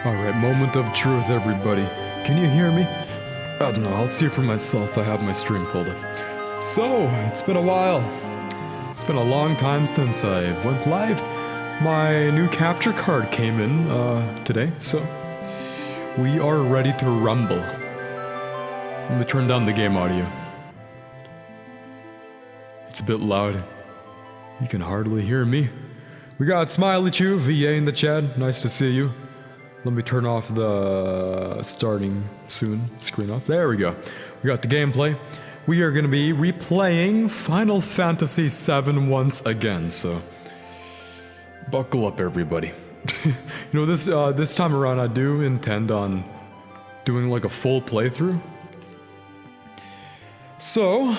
Alright, moment of truth, everybody. Can you hear me? I don't know, I'll see for myself. I have my stream pulled up. So, it's been a while. It's been a long time since I went live. My new capture card came in today, so we are ready to rumble. Let me turn down the game audio. It's a bit loud. You can hardly hear me. We got Smiley Chew, VA in the chat. Nice to see you. Let me turn off the starting soon screen off. There we go. We got the gameplay. We are going to be replaying Final Fantasy VII once again, so buckle up, everybody. You know, this time around I do intend on doing like a full playthrough. So,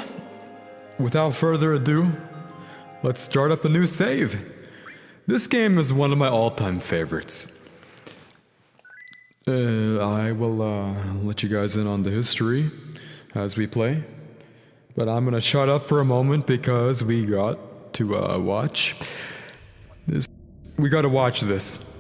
without further ado, let's start up a new save. This game is one of my all-time favorites. I will let you guys in on the history as we play. But I'm gonna shut up for a moment because we got to watch this. We gotta watch this.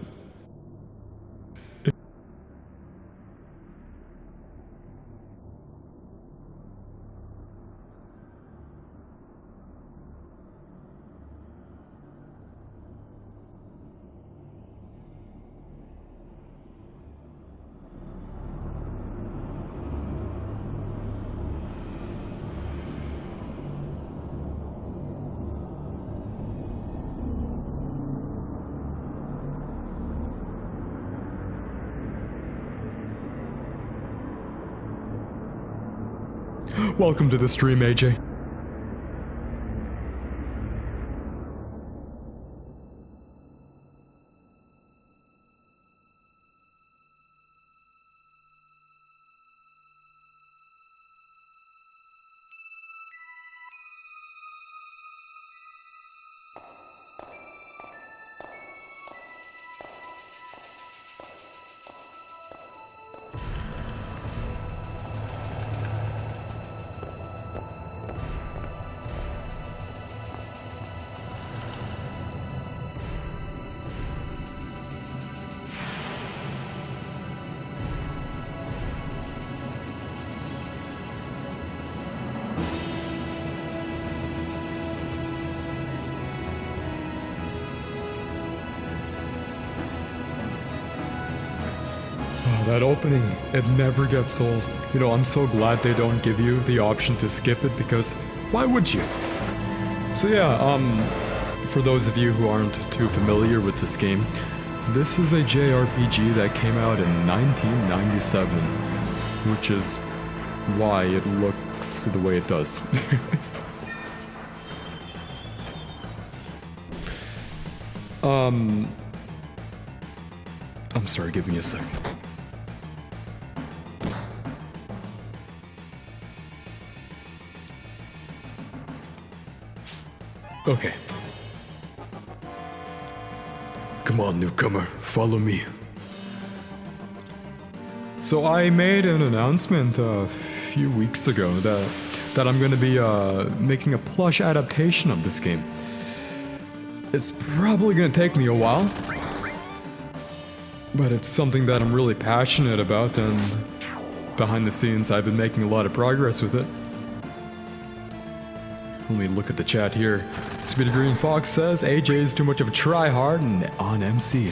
Welcome to the stream, AJ. That opening, it never gets old. You know, I'm so glad they don't give you the option to skip it because why would you? So yeah, for those of you who aren't too familiar with this game, this is a JRPG that came out in 1997, which is why it looks the way it does. I'm sorry, give me a second. Okay. Come on, newcomer, follow me. So I made an announcement a few weeks ago that I'm gonna be making a plush adaptation of this game. It's probably gonna take me a while, but it's something that I'm really passionate about, and behind the scenes I've been making a lot of progress with it. Let me look at the chat here. Speedy Green Fox says, AJ is too much of a tryhard and on MC.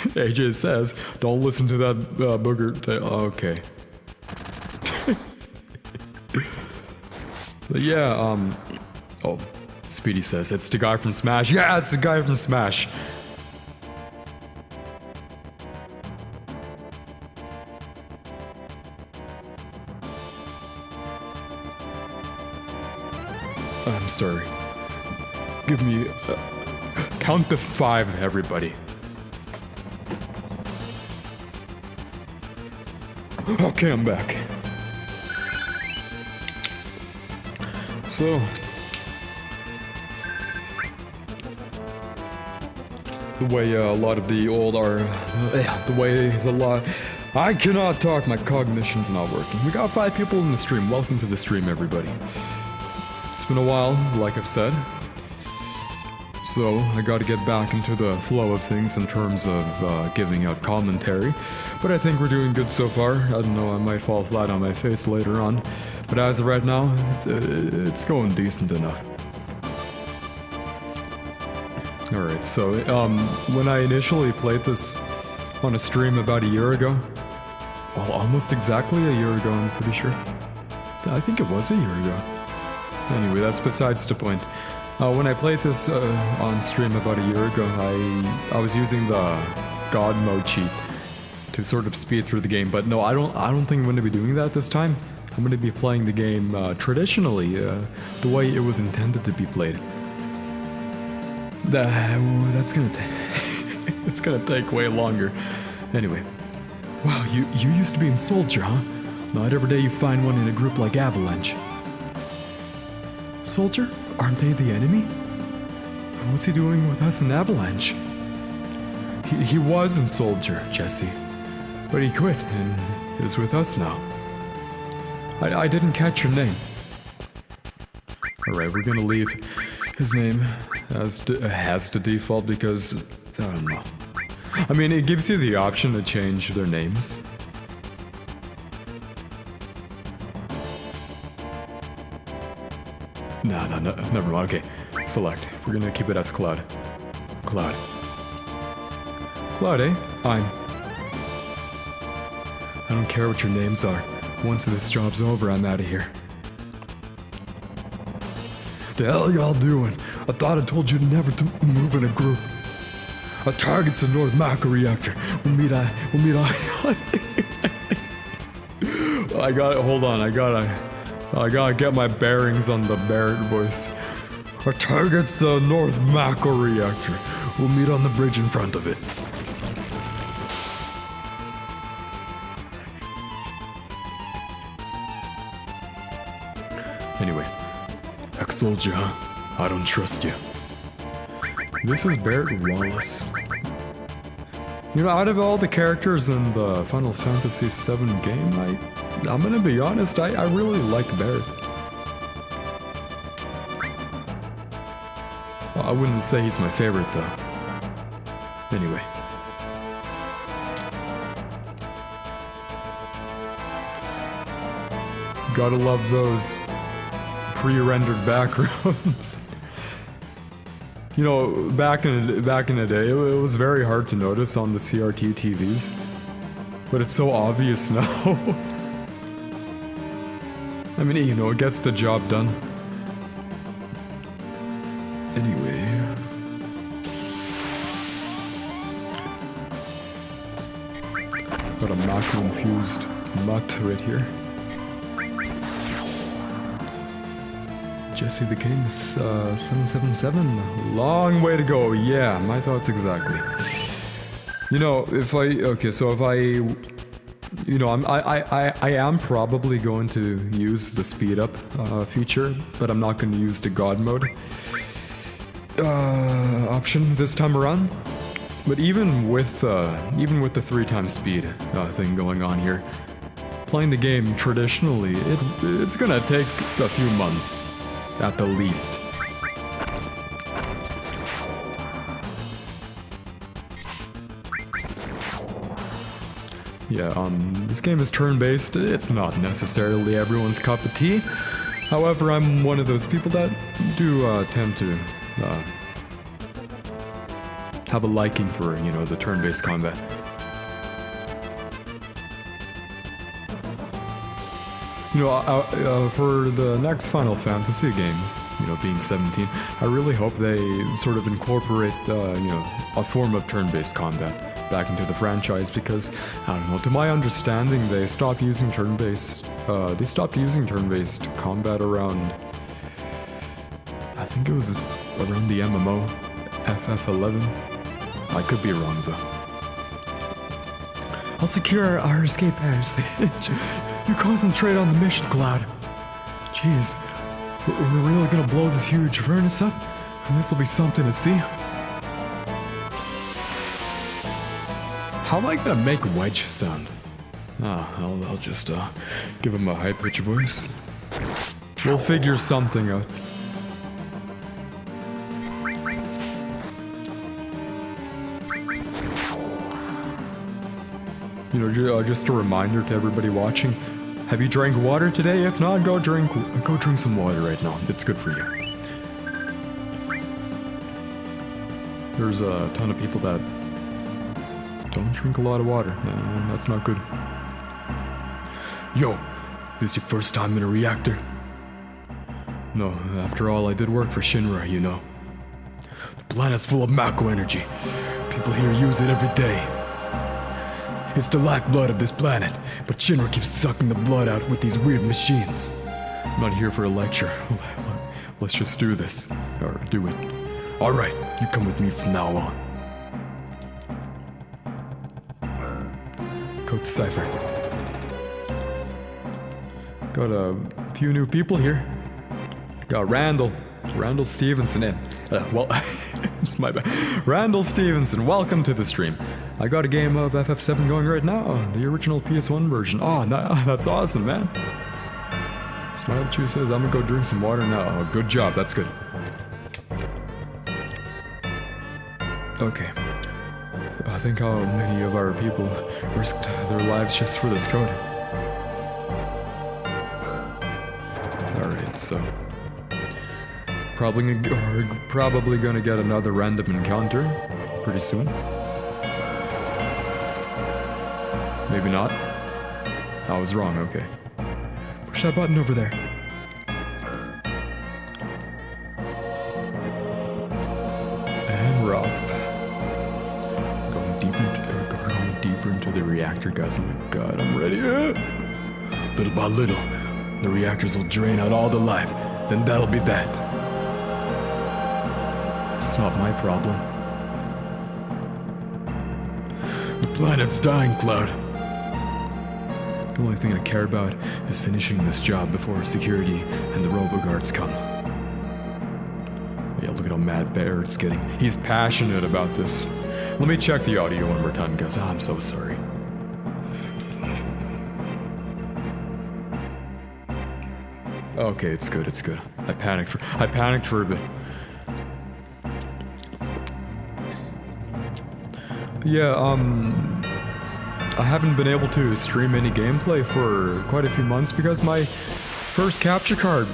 AJ says, don't listen to that booger. Okay. But yeah, oh, Speedy says, it's the guy from Smash. Yeah, it's the guy from Smash. I'm sorry. Give me... count to 5, everybody. Okay, I'm back. So... the way a lot of the old are... the way the lot... I cannot talk, my cognition's not working. We got 5 people in the stream. Welcome to the stream, everybody. It's been a while, like I've said. So I gotta get back into the flow of things in terms of giving out commentary. But I think we're doing good so far. I don't know, I might fall flat on my face later on. But as of right now, it's going decent enough. Alright, so when I initially played this on a stream about a year ago, well, almost exactly a year ago, I'm pretty sure. I think it was a year ago. Anyway, that's besides the point. When I played this on stream about a year ago, I was using the God mode cheat to sort of speed through the game. But no, I don't think I'm going to be doing that this time. I'm going to be playing the game traditionally, the way it was intended to be played. That's gonna it's gonna take way longer. Anyway, wow, you used to be in Soldier, huh? Not every day you find one in a group like Avalanche. Soldier? Aren't they the enemy? What's he doing with us in Avalanche? He was in Soldier, Jesse, but he quit and is with us now. I didn't catch your name. Alright, we're gonna leave his name as to default because, I don't know. I mean, it gives you the option to change their names. No, never mind. Okay, select. We're gonna keep it as Cloud. Cloud. Cloud, eh? I don't care what your names are. Once this job's over, I'm out of here. The hell y'all doing? I thought I told you never to move in a group. Our target's the North Mako reactor. We'll meet I gotta, hold on, I gotta get my bearings on the Barrett voice. Our target's the North Mako reactor. We'll meet on the bridge in front of it. Anyway. Ex-soldier, huh? I don't trust you. This is Barrett Wallace. You know, out of all the characters in the Final Fantasy VII game, I'm gonna be honest, I really like Barrett. Well, I wouldn't say he's my favorite, though. Anyway. Gotta love those pre-rendered backgrounds. You know, back in the day, it was very hard to notice on the CRT TVs, but it's so obvious now. I mean, you know, it gets the job done. Anyway. Got a Mako-infused mutt right here. Jesse the King's 777. Long way to go. Yeah, my thoughts exactly. You know, I am probably going to use the speed up feature, but I'm not going to use the God mode option this time around. But even with the 3x speed thing going on here, playing the game traditionally, it's gonna take a few months. At the least. Yeah, this game is turn-based. It's not necessarily everyone's cup of tea. However, I'm one of those people that do tend to have a liking for, you know, the turn-based combat. You know, for the next Final Fantasy game, you know, being 17, I really hope they sort of incorporate, you know, a form of turn-based combat back into the franchise because, I don't know, to my understanding, they stopped using turn-based combat around, I think it was around the MMO, FF11. I could be wrong, though. I'll secure our escape passage. You concentrate on the mission, Cloud. Jeez, we're really gonna blow this huge furnace up? And this'll be something to see. How am I gonna make Wedge sound? I'll just give him a high-pitched voice. We'll figure something out. You know, just a reminder to everybody watching. Have you drank water today? If not, go drink some water right now. It's good for you. There's a ton of people that don't drink a lot of water. That's not good. Yo, this your first time in a reactor? No, after all, I did work for Shinra, you know. The planet's full of Mako energy. People here use it every day. It's the lifeblood of this planet, but Shinra keeps sucking the blood out with these weird machines. I'm not here for a lecture. Let's just do this. Or do it. Alright, you come with me from now on. Code Decipher. Got a few new people here. Got Randall Stevenson in. Well, it's my bad. Randall Stevenson, welcome to the stream. I got a game of FF7 going right now, the original PS1 version. Oh, that's awesome, man. Smiley Chew says, I'm gonna go drink some water now. Oh, good job, that's good. Okay. I think how many of our people risked their lives just for this code. Alright, so... Probably gonna get another random encounter pretty soon. Maybe not. I was wrong, okay. Push that button over there. And we're off. Going deeper into the reactor, guys. Oh my god, I'm ready. Little by little, the reactors will drain out all the life. Then that'll be that. It's not my problem. The planet's dying, Cloud. The only thing I care about is finishing this job before security and the robo-guards come. Yeah, look at how mad Barrett's getting. He's passionate about this. Let me check the audio one more time, guys. Oh, I'm so sorry. Okay, it's good, it's good. I panicked for a bit. But yeah, I haven't been able to stream any gameplay for quite a few months because my first capture card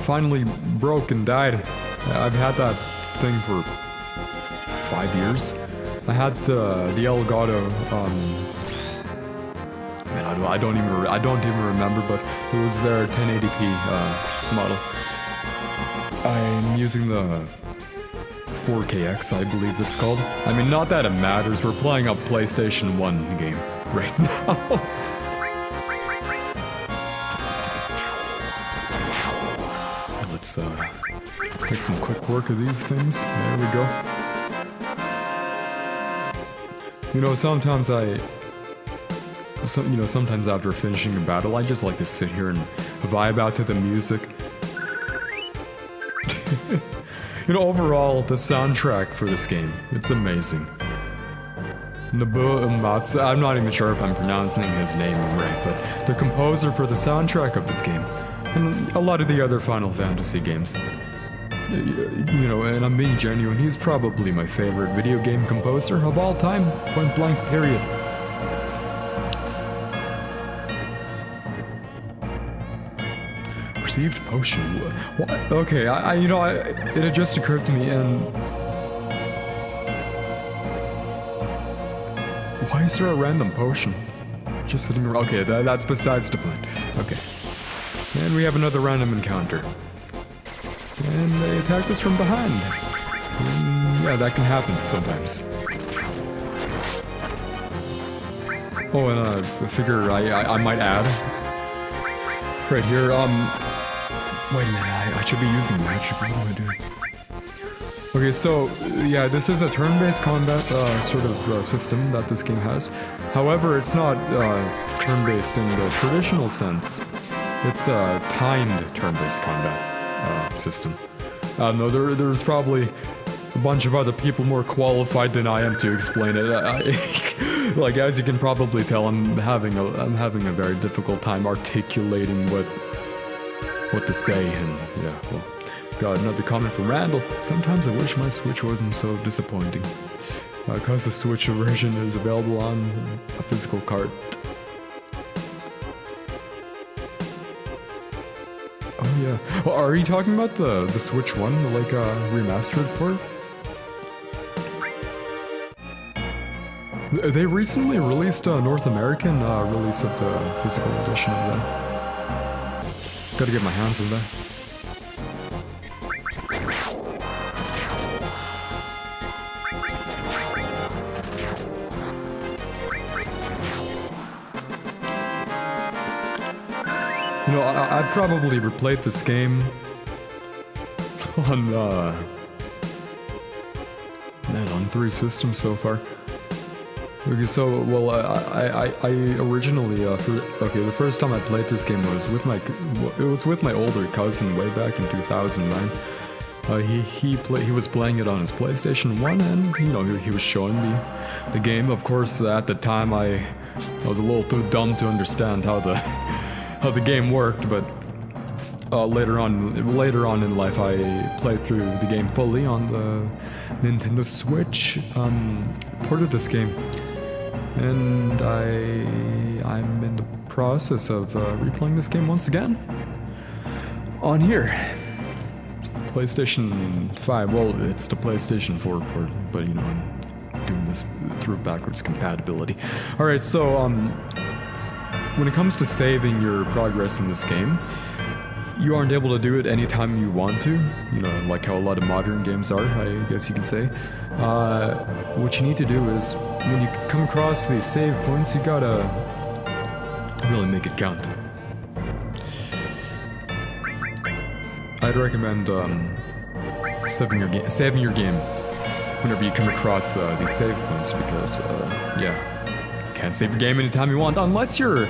finally broke and died. I've had that thing for 5 years. I had the Elgato, man, I don't even remember, but it was their 1080p model. I'm using the 4KX, I believe it's called. I mean, not that it matters, we're playing a PlayStation 1 game right now. Let's make some quick work of these things. There we go. You know, sometimes after finishing a battle, I just like to sit here and vibe out to the music. You know, overall, the soundtrack for this game, it's amazing. Nobuo Uematsu, I'm not even sure if I'm pronouncing his name right, but the composer for the soundtrack of this game, and a lot of the other Final Fantasy games. You know, and I'm being genuine, he's probably my favorite video game composer of all time, point blank, period. Received potion. What? Okay, it had just occurred to me, and why is there a random potion just sitting around? Okay, that's besides the point. Okay, and we have another random encounter, and they attacked us from behind. And yeah, that can happen sometimes. Oh, and I figure I might add right here. Wait a minute, I should be using magic. What am I doing? Okay, so, yeah, this is a turn-based combat sort of system that this game has. However, it's not turn-based in the traditional sense. It's a timed turn-based combat system. No, there's probably a bunch of other people more qualified than I am to explain it. Like, as you can probably tell, I'm having a very difficult time articulating what to say, and yeah, well, got another comment from Randall. Sometimes I wish my Switch wasn't so disappointing. because the Switch version is available on a physical cart. Oh yeah. Well, are you talking about the Switch one, like remastered port? They recently released a North American release of the physical edition of that. Gotta get my hands on that. You know, I'd probably replayed this game on, man, on 3 systems so far. Okay, so, well, I originally, the first time I played this game was with my older cousin way back in 2009. He was playing it on his PlayStation 1, and, you know, he was showing me the game. Of course, at the time, I was a little too dumb to understand how the game worked, but later on in life, I played through the game fully on the Nintendo Switch, ported this game, and I'm in the process of replaying this game once again on here. PlayStation 5, well, it's the PlayStation 4 port, but you know, I'm doing this through backwards compatibility. Alright, so, when it comes to saving your progress in this game, you aren't able to do it anytime you want to, you know, like how a lot of modern games are, I guess you can say. What you need to do is, when you come across these save points, you gotta really make it count. I'd recommend saving your game whenever you come across these save points, because, yeah, you can't save your game anytime you want, unless you're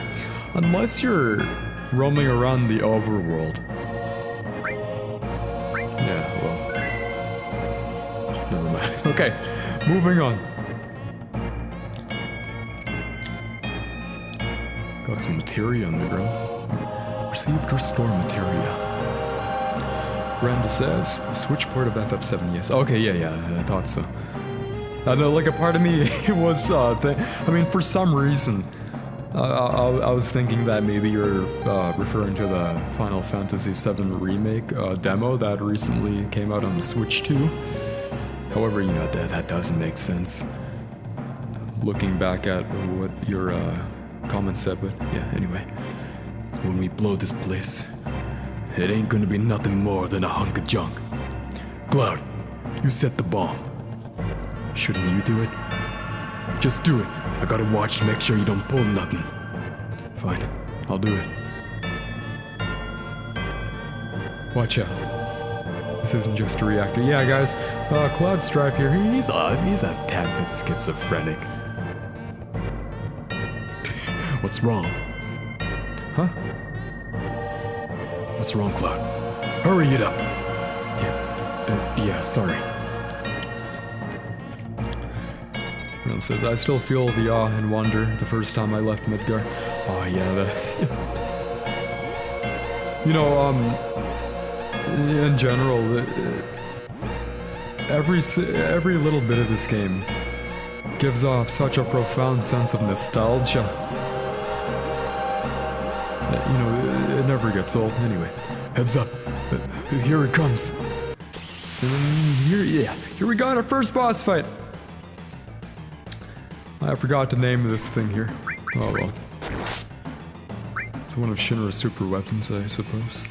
roaming around the overworld. Yeah, well, never mind. Okay, moving on. Got some materia on the ground. Received restore materia. Brenda says, Switch port of FF7, yes. Okay, yeah, I thought so. I know, like, a part of me, it was, I mean, for some reason, I was thinking that maybe you're referring to the Final Fantasy VII Remake demo that recently came out on the Switch 2. However, you know, that doesn't make sense. Looking back at what your comment said, but yeah, anyway. When we blow this place, it ain't gonna be nothing more than a hunk of junk. Cloud, you set the bomb. Shouldn't you do it? Just do it. I gotta watch to make sure you don't pull nothing. Fine, I'll do it. Watch out. This isn't just a reactor. Yeah, guys, Cloud Strife here, he's a tad bit schizophrenic. What's wrong? Huh? What's wrong, Cloud? Hurry it up! Yeah, sorry. It says, I still feel the awe and wonder the first time I left Midgar. Oh yeah, you know, in general, every little bit of this game gives off such a profound sense of nostalgia. You know, it never gets old. Anyway, heads up. Here it comes. And here we got our first boss fight. I forgot the name of this thing here. Oh well. It's one of Shinra's super weapons, I suppose.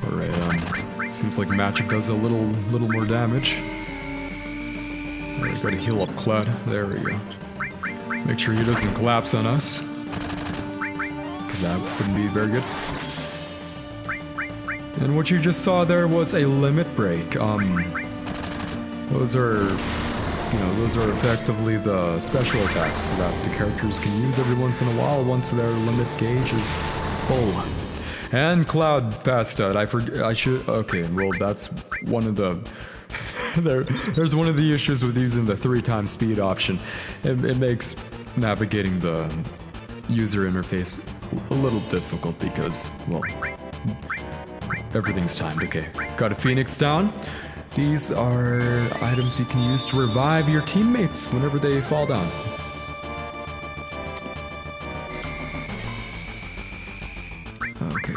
Alright, seems like magic does a little more damage. Alright, gotta heal up Cloud. There we go. Make sure he doesn't collapse on us, because that wouldn't be very good. And what you just saw there was a limit break. Those are effectively the special attacks that the characters can use every once in a while once their limit gauge is full. And Cloud passed out. Okay, well, that's one of the... There's one of the issues with using the 3x speed option. It makes navigating the user interface a little difficult because, well, everything's timed. Okay, got a Phoenix down. These are items you can use to revive your teammates whenever they fall down. Okay,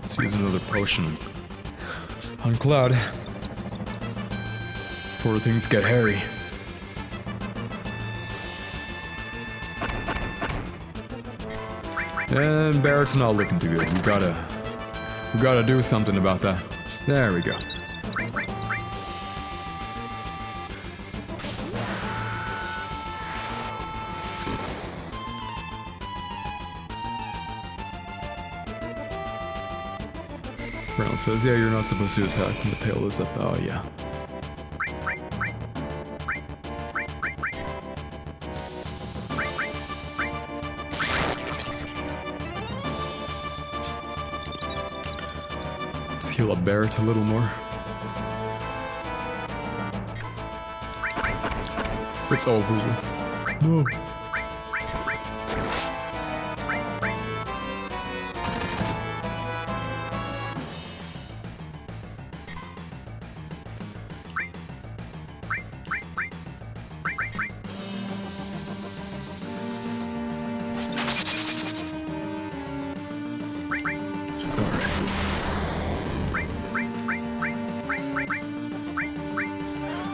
let's use another potion on Cloud before things get hairy. And Barret's not looking too good. We gotta do something about that. There we go. Reynolds says, yeah, you're not supposed to attack when the tail is up. Oh, yeah. Let's heal up Barret a little more. It's over with. No.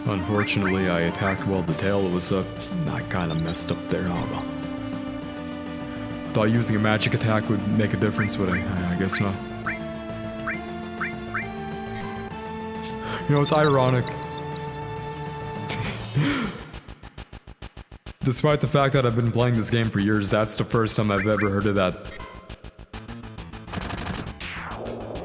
Unfortunately, I attacked while the tail was up. I kinda messed up there, oh well. Thought using a magic attack would make a difference, but I guess not. You know, it's ironic. Despite the fact that I've been playing this game for years, that's the first time I've ever heard of that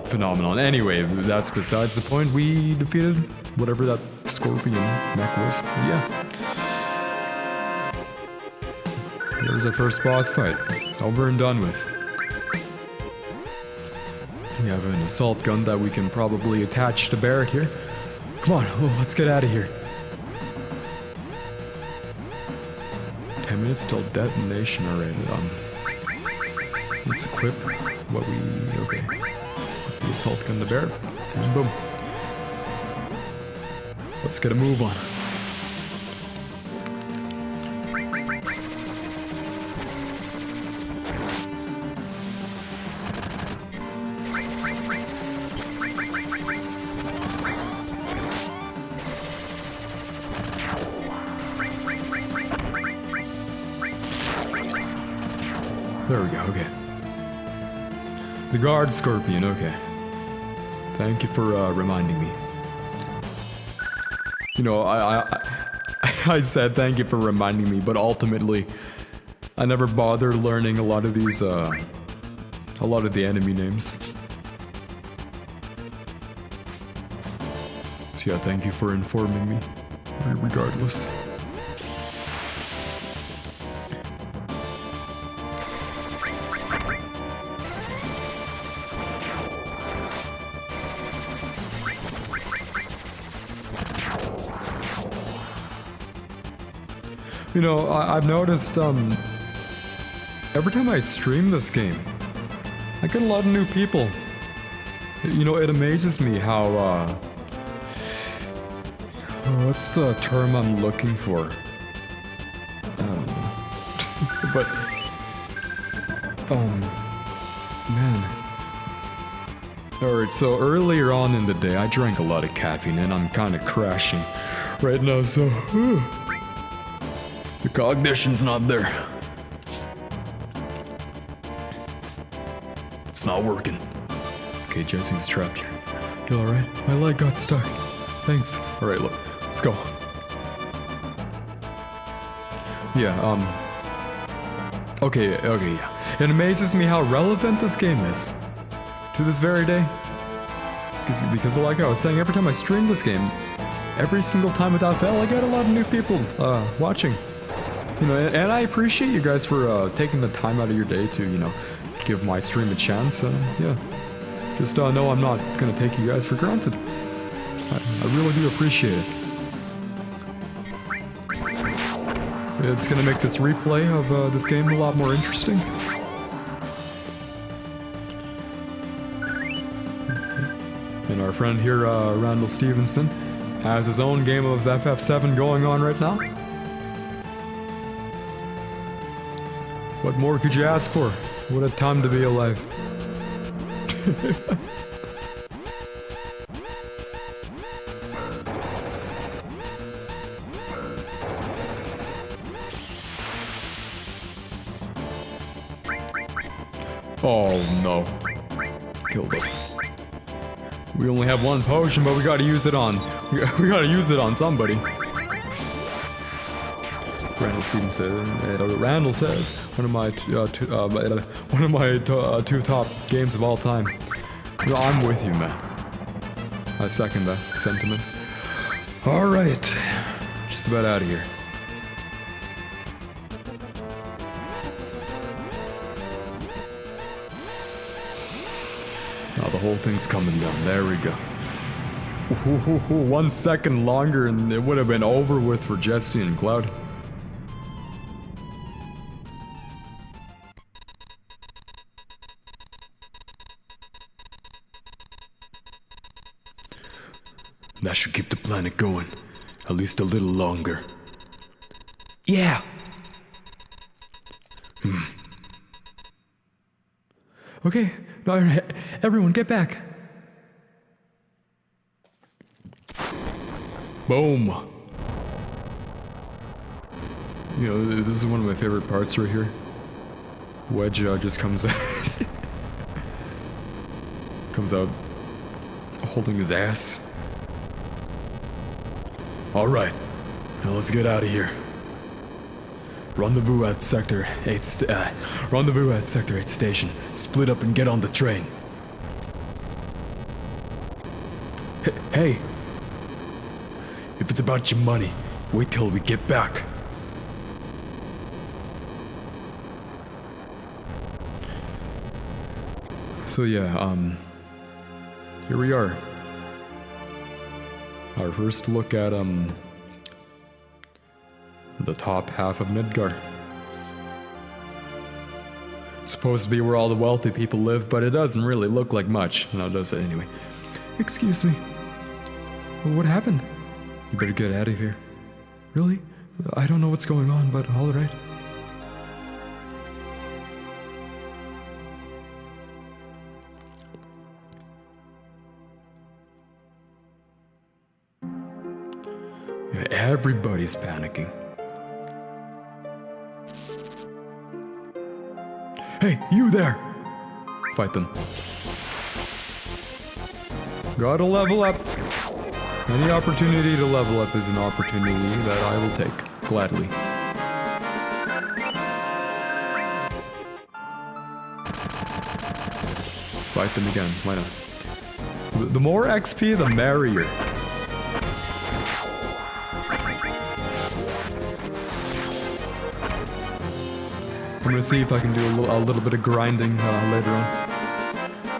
phenomenon. Anyway, that's besides the point. We defeated whatever that scorpion mech was. Yeah. There's our first boss fight. Over and done with. We have an assault gun that we can probably attach to Barret here. Come on, let's get out of here. 10 minutes till detonation already. Let's equip what we... Okay. The assault gun to Barret. And boom. Let's get a move on. There we go, okay. The guard scorpion, okay. Thank you for reminding me. You know, I said thank you for reminding me, but ultimately, I never bothered learning a lot of these, a lot of the enemy names. So yeah, thank you for informing me, regardless. You know, I've noticed, every time I stream this game, I get a lot of new people. You know, it amazes me how, what's the term I'm looking for? I don't know. But, man. Alright, so earlier on in the day, I drank a lot of caffeine and I'm kinda crashing right now, so... The cognition's not there. It's not working. Okay, Jesse's trapped here. You alright? My leg got stuck. Thanks. Alright, look. Let's go. Yeah, Okay, yeah. It amazes me how relevant this game is. To this very day. Because like I was saying, every time I stream this game, every single time without fail, I get a lot of new people, watching. You know, and I appreciate you guys for taking the time out of your day to, you know, give my stream a chance. Yeah, just know I'm not gonna take you guys for granted. I really do appreciate it. It's gonna make this replay of this game a lot more interesting. And our friend here, Randall Stevenson, has his own game of FF7 going on right now. What more could you ask for? What a time to be alive. Oh no. Killed it. We only have one potion, but we gotta use it on... We gotta use it on somebody. Randall says, one of my two top games of all time. No, I'm with you, man. I second that sentiment. Alright. Just about out of here. Now the whole thing's coming down. There we go. 1 second longer and it would have been over with for Jesse and Cloud. That should keep the planet going. At least a little longer. Yeah! Okay, everyone get back. Boom! You know, this is one of my favorite parts right here. Wedge just comes out. Comes out holding his ass. Alright, now let's get out of here. Rendezvous at Sector 8 station. Split up and get on the train. Hey! If it's about your money, wait till we get back. So yeah, here we are. Our first look at, the top half of Midgar. Supposed to be where all the wealthy people live, but it doesn't really look like much. No, does it anyway? Excuse me. What happened? You better get out of here. Really? I don't know what's going on, but alright. Yeah, everybody's panicking. Hey, you there! Fight them. Gotta level up. Any opportunity to level up is an opportunity that I will take, gladly. Fight them again, why not? The more XP, the merrier. I'm gonna see if I can do a little bit of grinding later on.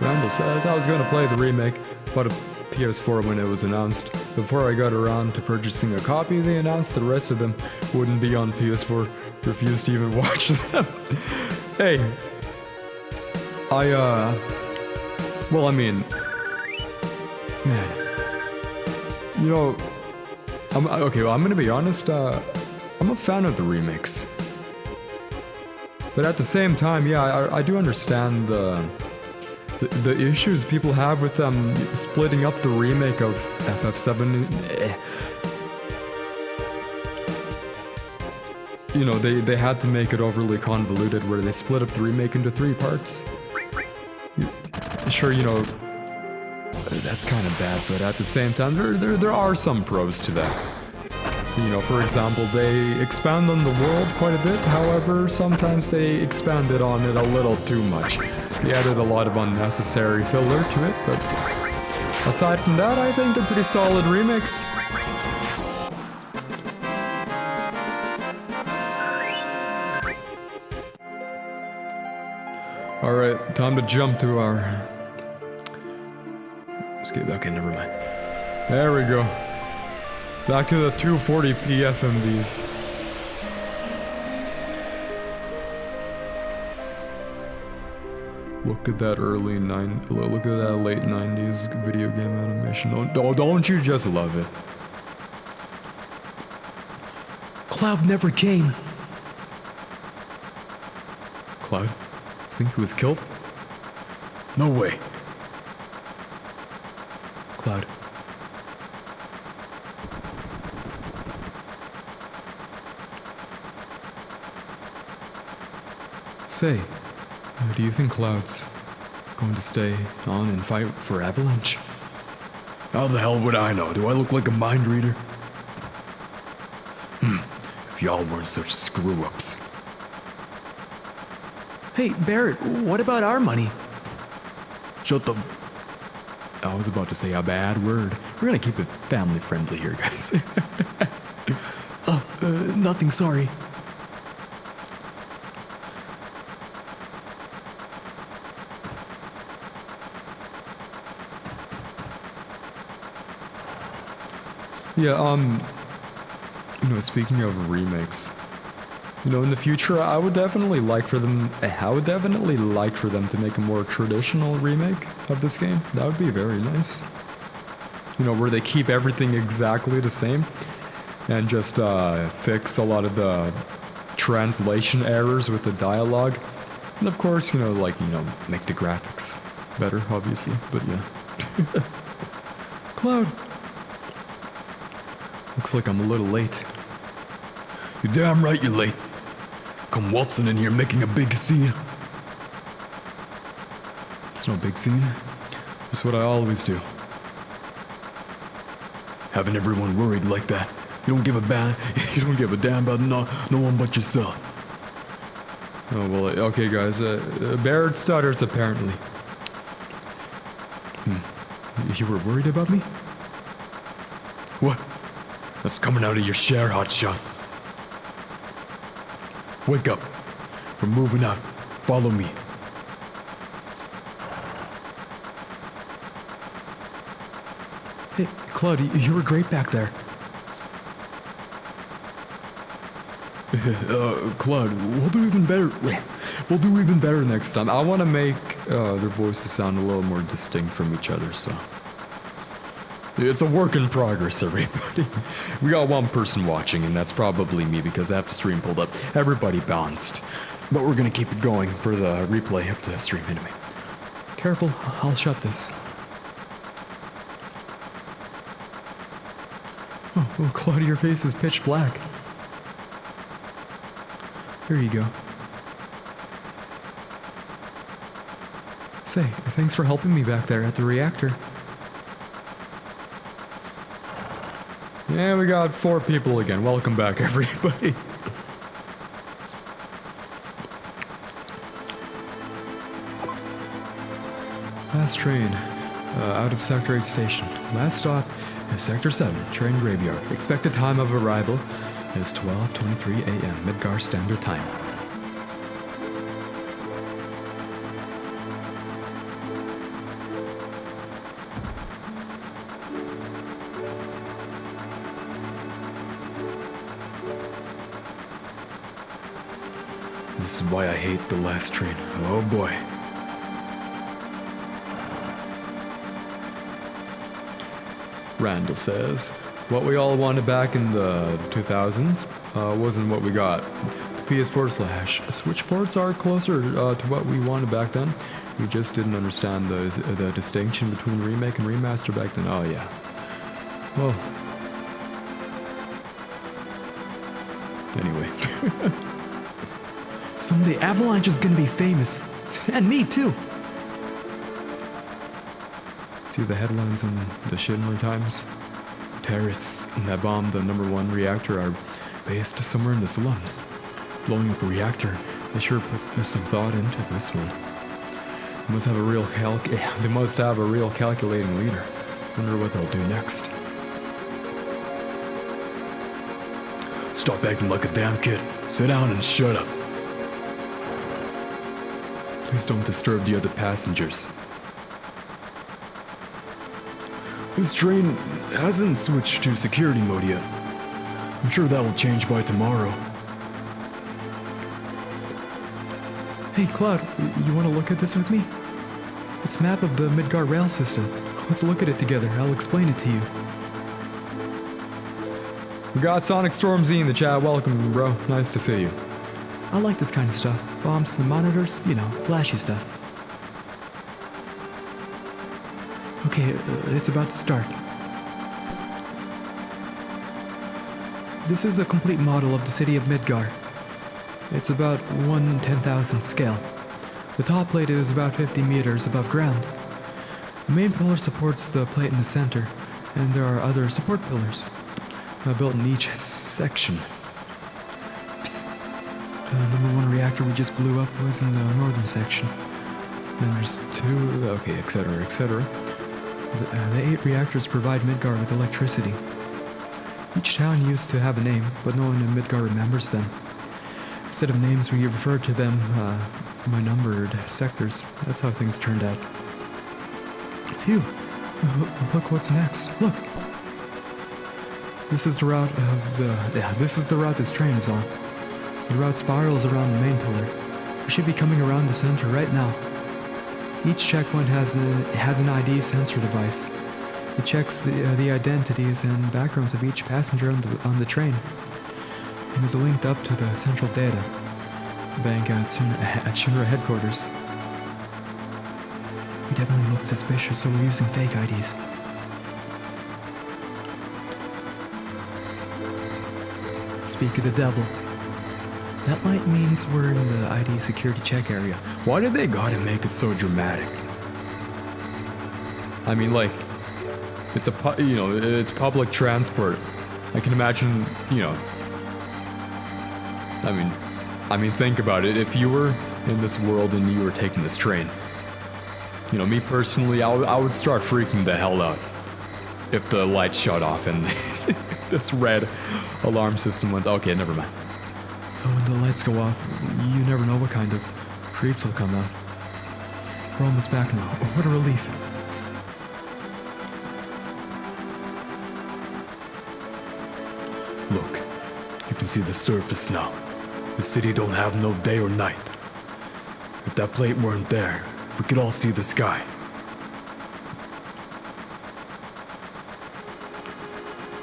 Randall says I was gonna play the remake, but a PS4 when it was announced. Before I got around to purchasing a copy, they announced the rest of them wouldn't be on PS4. Refused to even watch them. Hey. Well, I mean... Man. You know... I'm gonna be honest, I'm a fan of the remakes. But at the same time, yeah, I do understand the issues people have with them splitting up the remake of FF7. You know, they had to make it overly convoluted where they split up the remake into 3 parts. Sure, you know, that's kind of bad, but at the same time, there are some pros to that. You know, for example, they expand on the world quite a bit, however, sometimes they expanded on it a little too much. They added a lot of unnecessary filler to it, but aside from that, I think they're pretty solid remakes. Alright, time to jump to our... Okay, never mind. There we go. Back to the 240p FMVs. Look at that look at that late 90s video game animation. Don't you just love it? Cloud never came. Cloud? Think he was killed? No way. Cloud. Say, do you think Cloud's going to stay on and fight for Avalanche? How the hell would I know? Do I look like a mind reader? If y'all weren't such screw-ups. Hey, Barret, what about our money? Shut the... I was about to say a bad word. We're gonna keep it family friendly here, guys. Nothing, sorry. Yeah, speaking of remakes, in the future, I would definitely like for them to make a more traditional remake of this game. That would be very nice. Where they keep everything exactly the same and just fix a lot of the translation errors with the dialogue. And of course, make the graphics better, obviously, but yeah. Cloud. Looks like I'm a little late. You're damn right you're late. Come waltzing in here making a big scene. It's no big scene. It's what I always do. Having everyone worried like that. You don't give a damn about no one but yourself. Oh, well, okay, guys. Barret stutters, apparently. You were worried about me? What? That's coming out of your share, hotshot. Wake up. We're moving out. Follow me. Hey, Cloud, you were great back there. Cloud, we'll do even better. We'll do even better next time. I want to make their voices sound a little more distinct from each other, so... It's a work in progress, everybody. We got one person watching, and that's probably me because after the stream pulled up, everybody bounced. But we're gonna keep it going for the replay of the stream anyway. Careful, I'll shut this. Oh, Claudia, your face is pitch black. Here you go. Say, thanks for helping me back there at the reactor. Yeah, we got 4 people again. Welcome back, everybody. Last train out of Sector 8 station. Last stop is Sector 7, train graveyard. Expected time of arrival is 12:23 a.m. Midgar Standard Time. This is why I hate the last train. Oh boy. Randall says, what we all wanted back in the 2000s wasn't what we got. PS4 / Switch ports are closer to what we wanted back then. We just didn't understand the distinction between remake and remaster back then. Oh yeah. Well. Anyway. Someday Avalanche is gonna be famous. And me too. See the headlines in the Shinra Times? Terrorists that bombed the #1 reactor are based somewhere in the slums. Blowing up a reactor, they sure put some thought into this one. They must have a real calculating leader. Wonder what they'll do next. Stop acting like a damn kid. Sit down and shut up. Please don't disturb the other passengers. This train hasn't switched to security mode yet. I'm sure that will change by tomorrow. Hey, Cloud, you want to look at this with me? It's a map of the Midgar rail system. Let's look at it together. I'll explain it to you. We got Sonic Storm Z in the chat. Welcome, bro. Nice to see you. I like this kind of stuff. Bombs and monitors, you know, flashy stuff. Okay, it's about to start. This is a complete model of the city of Midgar. It's about 1/10,000th scale. The top plate is about 50 meters above ground. The main pillar supports the plate in the center, and there are other support pillars built in each section. Psst. The number 1 reactor we just blew up was in the northern section. Then there's 2, okay, etc., etc. The 8 reactors provide Midgar with electricity. Each town used to have a name, but no one in Midgar remembers them. Instead of names, we refer to them by numbered sectors. That's how things turned out. Phew! Look what's next. Look! This is the route this is the route this train is on. The route spirals around the main pillar. We should be coming around the center right now. Each checkpoint has an ID sensor device. It checks the identities and backgrounds of each passenger on the train, and is linked up to the central data bank at Shinra headquarters. We definitely look suspicious, so we're using fake IDs. Speak of the devil. That might means we're in the ID security check area. Why do they gotta make it so dramatic? I mean, like, it's it's public transport. I can imagine, I mean, think about it. If you were in this world and you were taking this train, me personally, I would start freaking the hell out if the lights shut off and this red alarm system went. Okay, never mind. When the lights go off, you never know what kind of creeps will come out. We're almost back now. What a relief. Look, you can see the surface now. The city don't have no day or night. If that plate weren't there, we could all see the sky.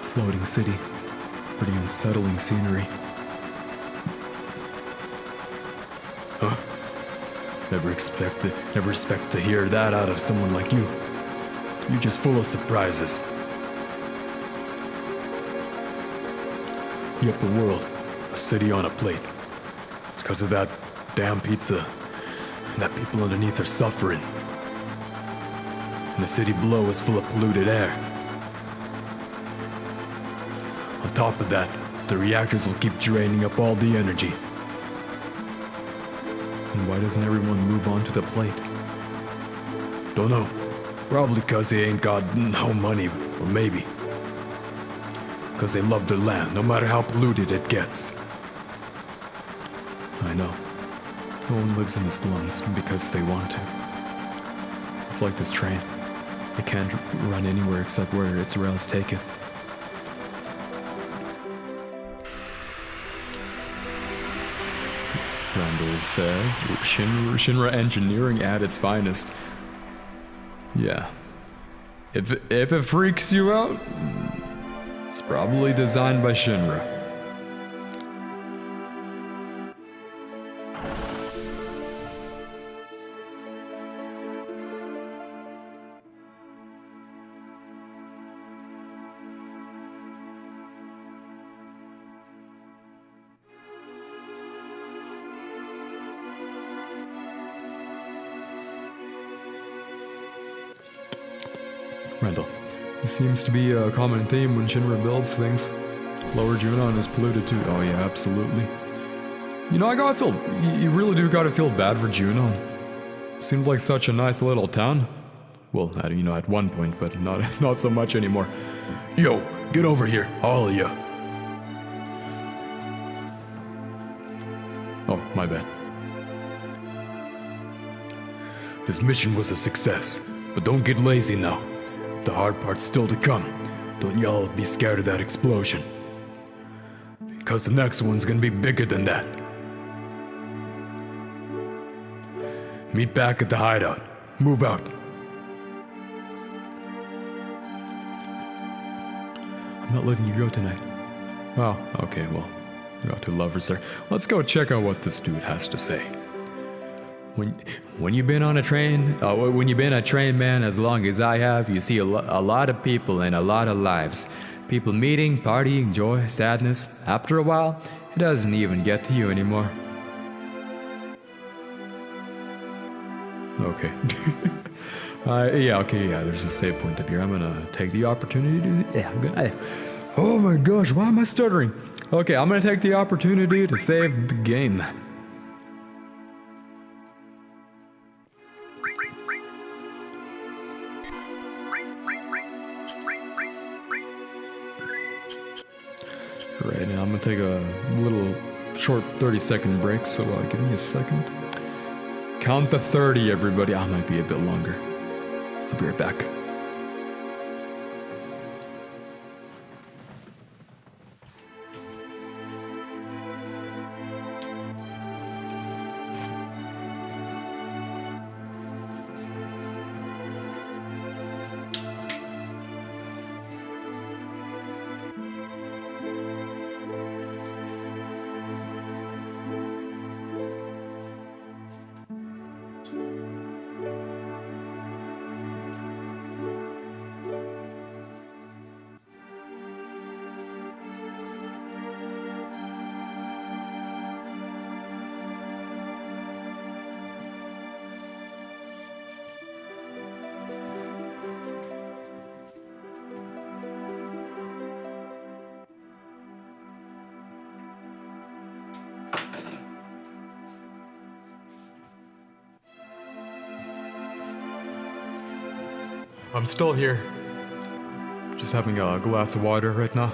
Floating city. Pretty unsettling scenery. Huh? Never expect to hear that out of someone like you. You're just full of surprises. The upper world, a city on a plate. It's because of that damn pizza, and that people underneath are suffering. And the city below is full of polluted air. On top of that, the reactors will keep draining up all the energy. And why doesn't everyone move on to the plate? Don't know. Probably because they ain't got no money, or maybe because they love their land, no matter how polluted it gets. I know. No one lives in the slums because they want to. It's like this train. It can't run anywhere except where its rails take it. Randall says, Shinra engineering at its finest. Yeah. If it freaks you out, it's probably designed by Shinra. Randall. This seems to be a common theme when Shinra builds things. Lower Junon is polluted too. Oh yeah, absolutely. I gotta feel, you really do gotta feel bad for Junon. Seemed like such a nice little town. Well, at one point, but not so much anymore. Yo, get over here, all of ya. Oh, my bad. This mission was a success, but don't get lazy now. The hard part's still to come. Don't y'all be scared of that explosion. Because the next one's gonna be bigger than that. Meet back at the hideout. Move out. I'm not letting you go tonight. Oh, okay, well, we got two lovers there. Let's go check out what this dude has to say. When you've been on a train, when you've been a train man as long as I have, you see a lot of people and a lot of lives. People meeting, partying, joy, sadness. After a while, it doesn't even get to you anymore. Okay. Yeah, there's a save point up here. I'm gonna take the opportunity to... Oh my gosh, why am I stuttering? Okay, I'm gonna take the opportunity to save the game. Right, now I'm gonna take a little short 30-second break, so give me a second. Count to 30, everybody. I might be a bit longer. I'll be right back. I'm still here. Just having a glass of water right now.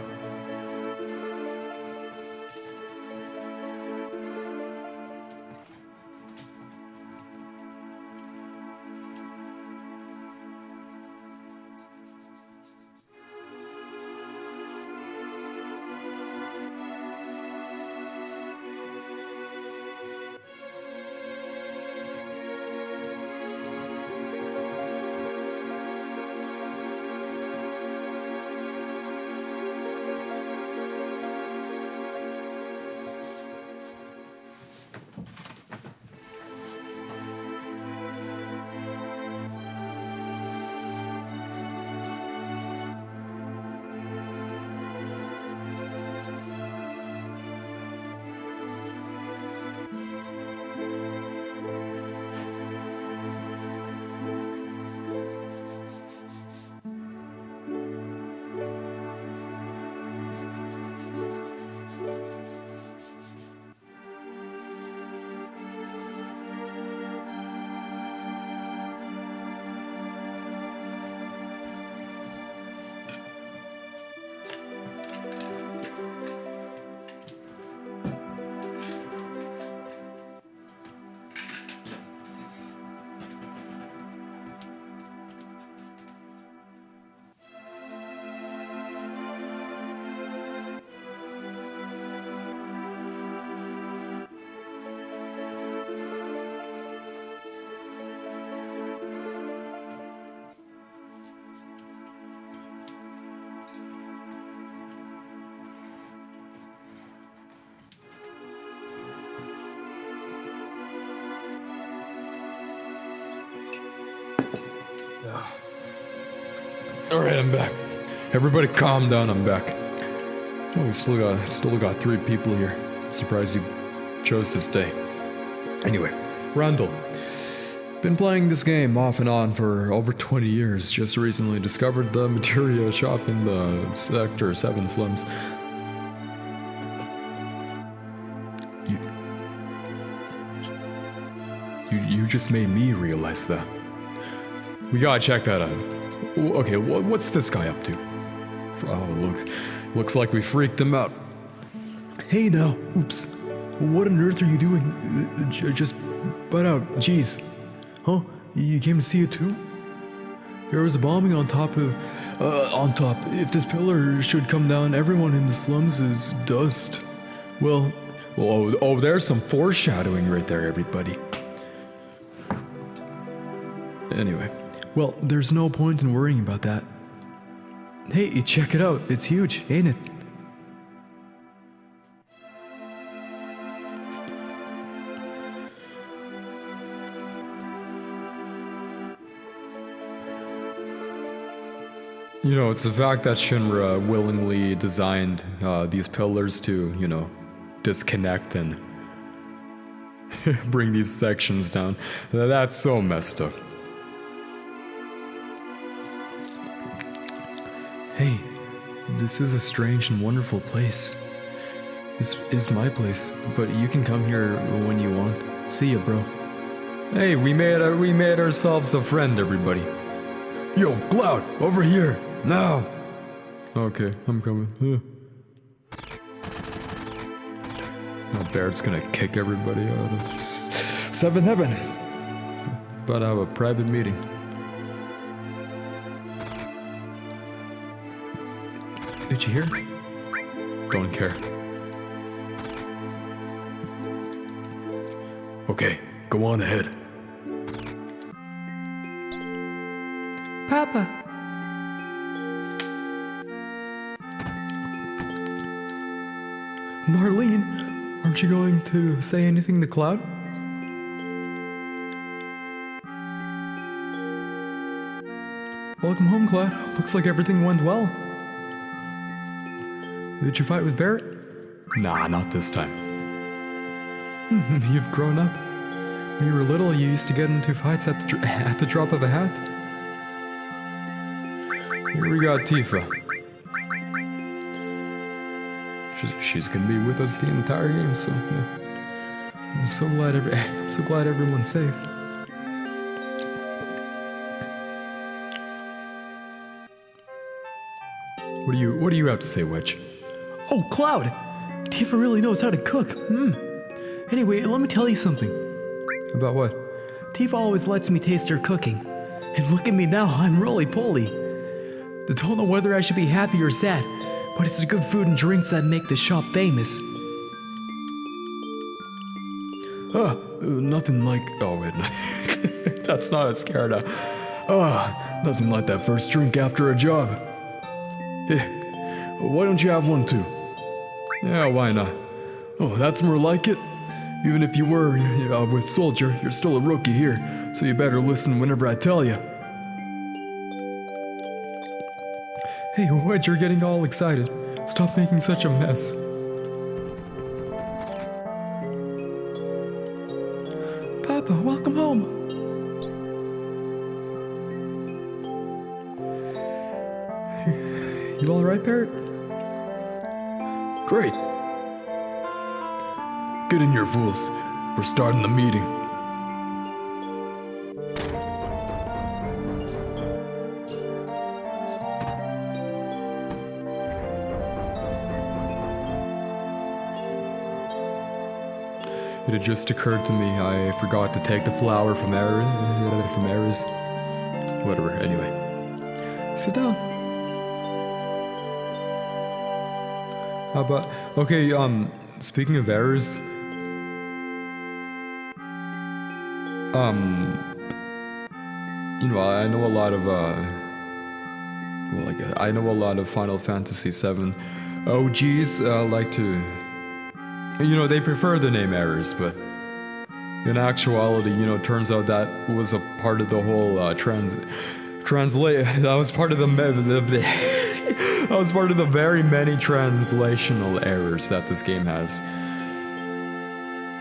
Alright, I'm back. Everybody calm down, I'm back. Oh, we still got 3 people here. Surprised you chose to stay. Anyway, Randall. Been playing this game off and on for over 20 years. Just recently discovered the materia shop in the Sector 7 slums. You just made me realize that. We gotta check that out. Okay, what's this guy up to? Oh, looks like we freaked him out. Hey now, oops. What on earth are you doing? Just butt out, jeez. Huh? You came to see it too? There was a bombing on top. If this pillar should come down, everyone in the slums is dust. Well, there's some foreshadowing right there, everybody. Anyway. Well, there's no point in worrying about that. Hey, check it out. It's huge, ain't it? You know, it's the fact that Shinra willingly designed these pillars to, you know, disconnect and bring these sections down. That's so messed up. Hey, this is a strange and wonderful place. This is my place, but you can come here when you want. See ya, bro. Hey, we made ourselves a friend, everybody. Yo, Cloud, over here, now! Okay, I'm coming. Now Barrett's gonna kick everybody out of Seventh Heaven. About to have a private meeting. Did you hear? Don't care. Okay, go on ahead. Papa. Marlene, aren't you going to say anything to Cloud? Welcome home, Cloud. Looks like everything went well. Did you fight with Barrett? Nah, not this time. You've grown up. When you were little, you used to get into fights at the drop of a hat. Here we got Tifa. She's gonna be with us the entire game, so yeah. I'm so glad everyone's safe. What do you have to say, Wedge? Oh, Cloud! Tifa really knows how to cook. Anyway, let me tell you something. About what? Tifa always lets me taste her cooking. And look at me now, I'm roly-poly. I don't know whether I should be happy or sad, but it's the good food and drinks that make the shop famous. Nothing like... Oh, wait. That's not a scare now. Nothing like that first drink after a job. Why don't you have one too? Yeah, why not? Oh, that's more like it. Even if you were with Soldier, you're still a rookie here, so you better listen whenever I tell you. Hey, Wedge, you're getting all excited. Stop making such a mess. Papa, welcome home. You alright, Barrett? Great. Get in here, fools. We're starting the meeting. It had just occurred to me I forgot to take the flower from Ares. Whatever, anyway. Sit down. How about... Okay, speaking of Ares... You know, I know a lot of, I know a lot of Final Fantasy VII OGs, like to... You know, they prefer the name Ares, but in actuality, you know, turns out that was a part of the whole that was part of that was part of the very many translational errors that this game has.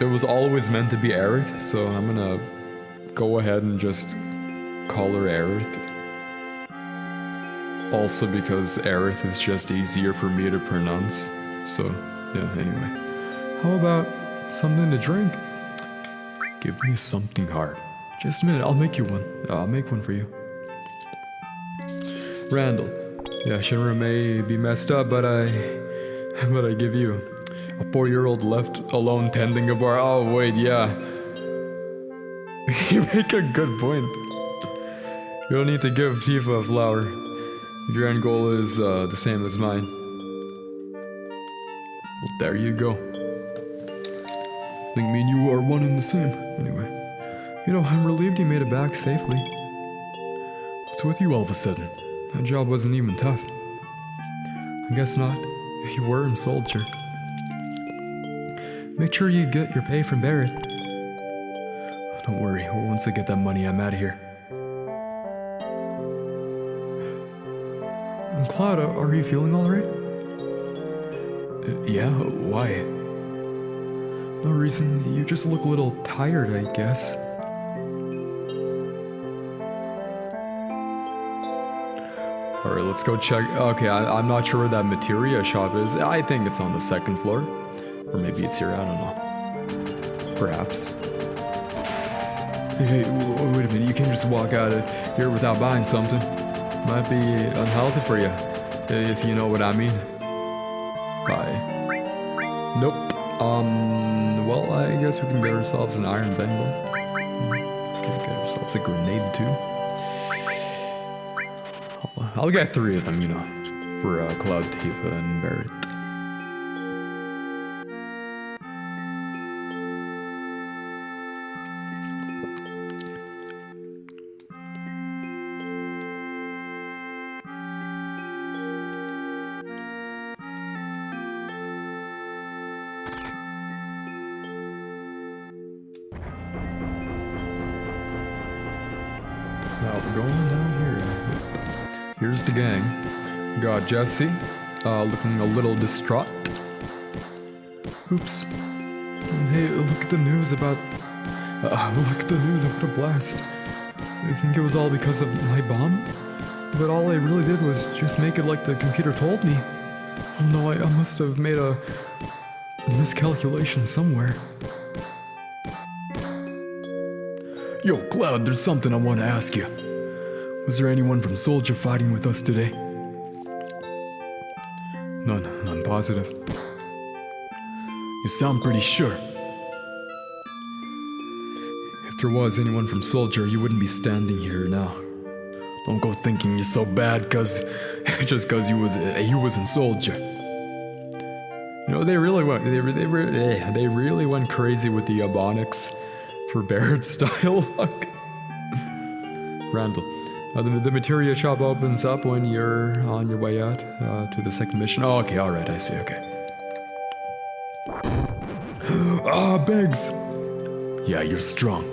It was always meant to be Aerith, so I'm gonna go ahead and just call her Aerith. Also because Aerith is just easier for me to pronounce, so yeah, anyway. How about something to drink? Give me something hard. Just a minute, I'll make you one. I'll make one for you. Randall. Yeah, Shinra may be messed up, but I give you a 4-year-old left alone tending a bar. Oh wait, yeah. You make a good point. You don't need to give Tifa a flower if your end goal is the same as mine. Well, there you go. I think me and you are one and the same. Anyway, you know, I'm relieved you made it back safely. What's with you all of a sudden? That job wasn't even tough. I guess not. If you were in Soldier. Make sure you get your pay from Barrett. Don't worry, once I get that money, I'm out of here. And Cloud, are you feeling alright? Yeah, why? No reason. You just look a little tired, I guess. Alright, let's go check. Okay, I'm not sure where that materia shop is. I think it's on the second floor. Or maybe it's here, I don't know. Perhaps. Hey, wait a minute, you can't just walk out of here without buying something. Might be unhealthy for you, if you know what I mean. Bye. Nope. Well, I guess we can get ourselves an iron bangle. Can get ourselves a grenade too. I'll get 3 of them, you know, for Cloud, Tifa, and Barrett. Now we're going down here. Here's the gang. We got Jesse, looking a little distraught. Oops. Hey, look at the news about... look at the news about a blast. I think it was all because of my bomb? But all I really did was just make it like the computer told me. Oh no, I must have made a miscalculation somewhere. Yo, Cloud, there's something I want to ask you. Was there anyone from Soldier fighting with us today? None positive. You sound pretty sure. If there was anyone from Soldier, you wouldn't be standing here now. Don't go thinking you're so bad just cause you was in Soldier. You know, they really went crazy with the Ebonics for Barrett's dialogue. Randall. The materia shop opens up when you're on your way out to the second mission. Oh, okay, alright, I see, okay. Biggs! Yeah, you're strong.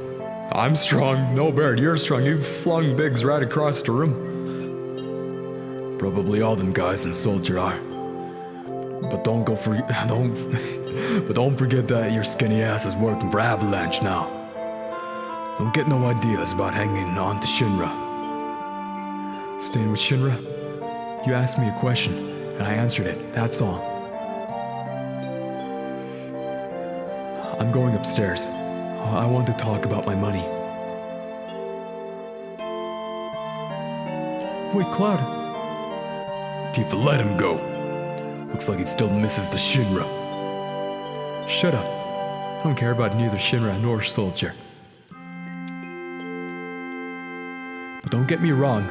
I'm strong. No, Barrett, you're strong. You flung Biggs right across the room. Probably all them guys in Soldier are. But don't forget that your skinny ass is working for Avalanche now. Don't get no ideas about hanging on to Shinra. Staying with Shinra? You asked me a question, and I answered it, that's all. I'm going upstairs. I want to talk about my money. Wait, Cloud. Tifa, let him go. Looks like he still misses the Shinra. Shut up. I don't care about neither Shinra nor Soldier. But don't get me wrong.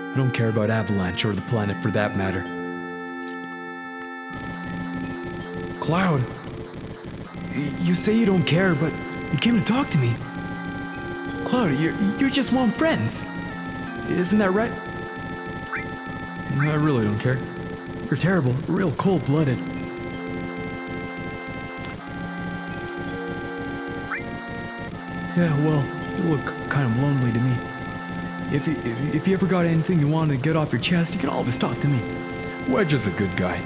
I don't care about Avalanche or the planet for that matter. Cloud. You say you don't care, but you came to talk to me. Cloud, you just want friends. Isn't that right? I really don't care. You're terrible, real cold-blooded. Yeah, well, you look kind of lonely to me. If you ever got anything you wanted to get off your chest, you can always talk to me. Wedge is a good guy.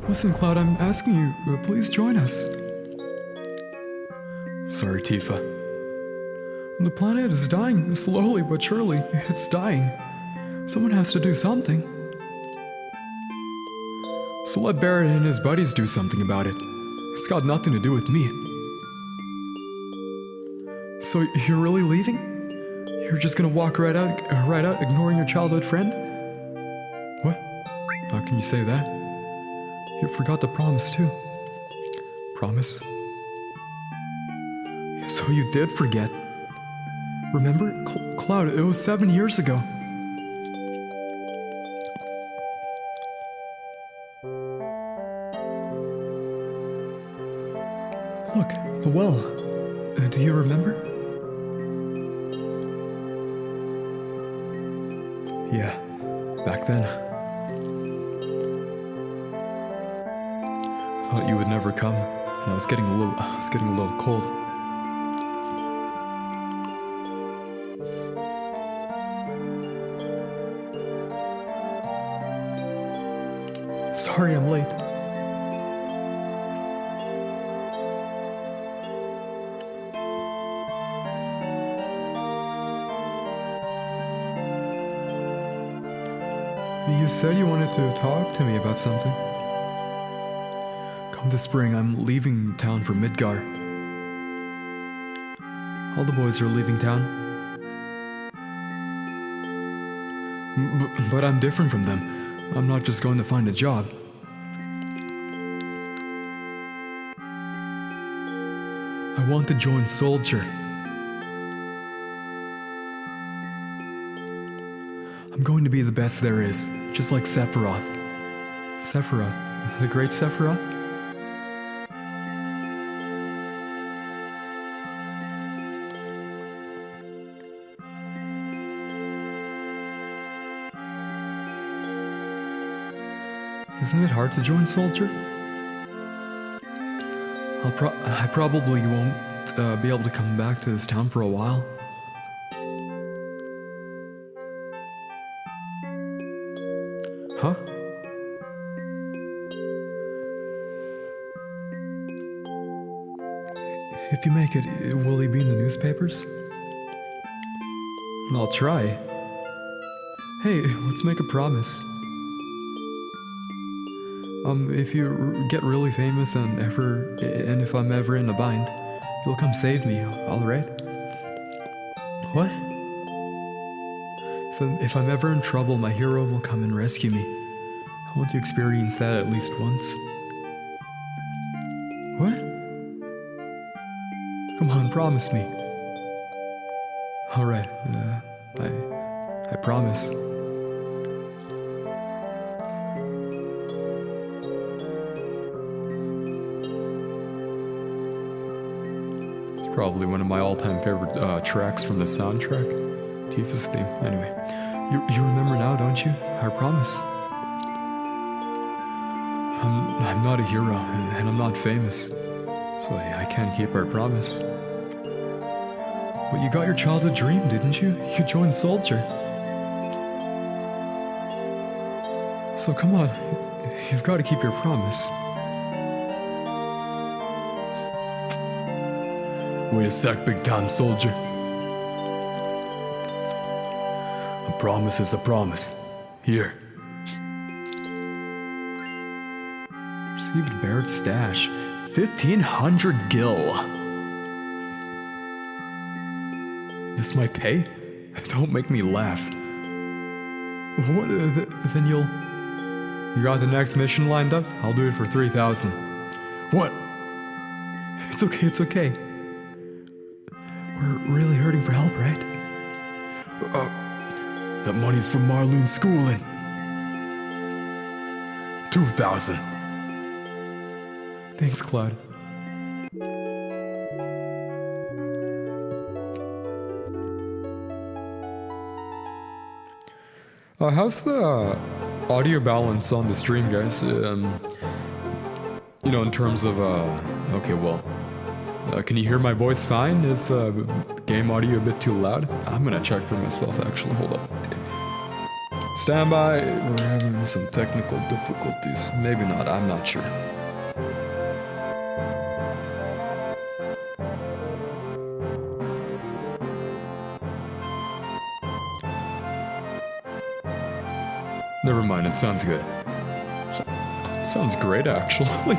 Listen, Cloud, I'm asking you, please join us. Sorry, Tifa. The planet is dying, slowly but surely. It's dying. Someone has to do something. So let Barrett and his buddies do something about it. It's got nothing to do with me. So you're really leaving? You're just gonna walk right out, ignoring your childhood friend? What? How can you say that? You forgot the promise, too. Promise? So you did forget. Remember? Cloud, it was 7 years ago. well. Do you remember? Yeah, back then. I thought you would never come, and I was getting a little cold. Sorry I'm late. You said you wanted to talk to me about something. Come this spring, I'm leaving town for Midgar. All the boys are leaving town. But I'm different from them. I'm not just going to find a job. I want to join Soldier. I'm going to be the best there is, just like Sephiroth. Sephiroth, the great Sephiroth? Isn't it hard to join Soldier? I probably won't be able to come back to this town for a while. Huh? If you make it, will he be in the newspapers? I'll try. Hey, let's make a promise. If you get really famous and if I'm ever in a bind, you'll come save me, alright? What? If I'm ever in trouble, my hero will come and rescue me. I want to experience that at least once. What? Come on, promise me. Alright, I promise. Probably one of my all-time favorite tracks from the soundtrack. Tifa's theme. Anyway, you remember now, don't you? Our promise. I'm not a hero, and I'm not famous, so I can't keep our promise. But you got your childhood dream, didn't you? You joined Soldier. So come on, you've got to keep your promise. Wait a sec, big time soldier. A promise is a promise. Here. Received Barrett's stash. 1,500 gil. This might pay? Don't make me laugh. What? Then you got the next mission lined up? I'll do it for 3,000. What? It's okay. We're really hurting for help, right? That money's from Marloon's schooling. 2,000. Thanks, Cloud. How's the audio balance on the stream, guys? In terms of, okay, well, can you hear my voice fine? Is the game audio a bit too loud? I'm gonna check for myself, actually. Hold up. Stand by. We're having some technical difficulties. Maybe not. I'm not sure. Never mind. It sounds good. It sounds great, actually.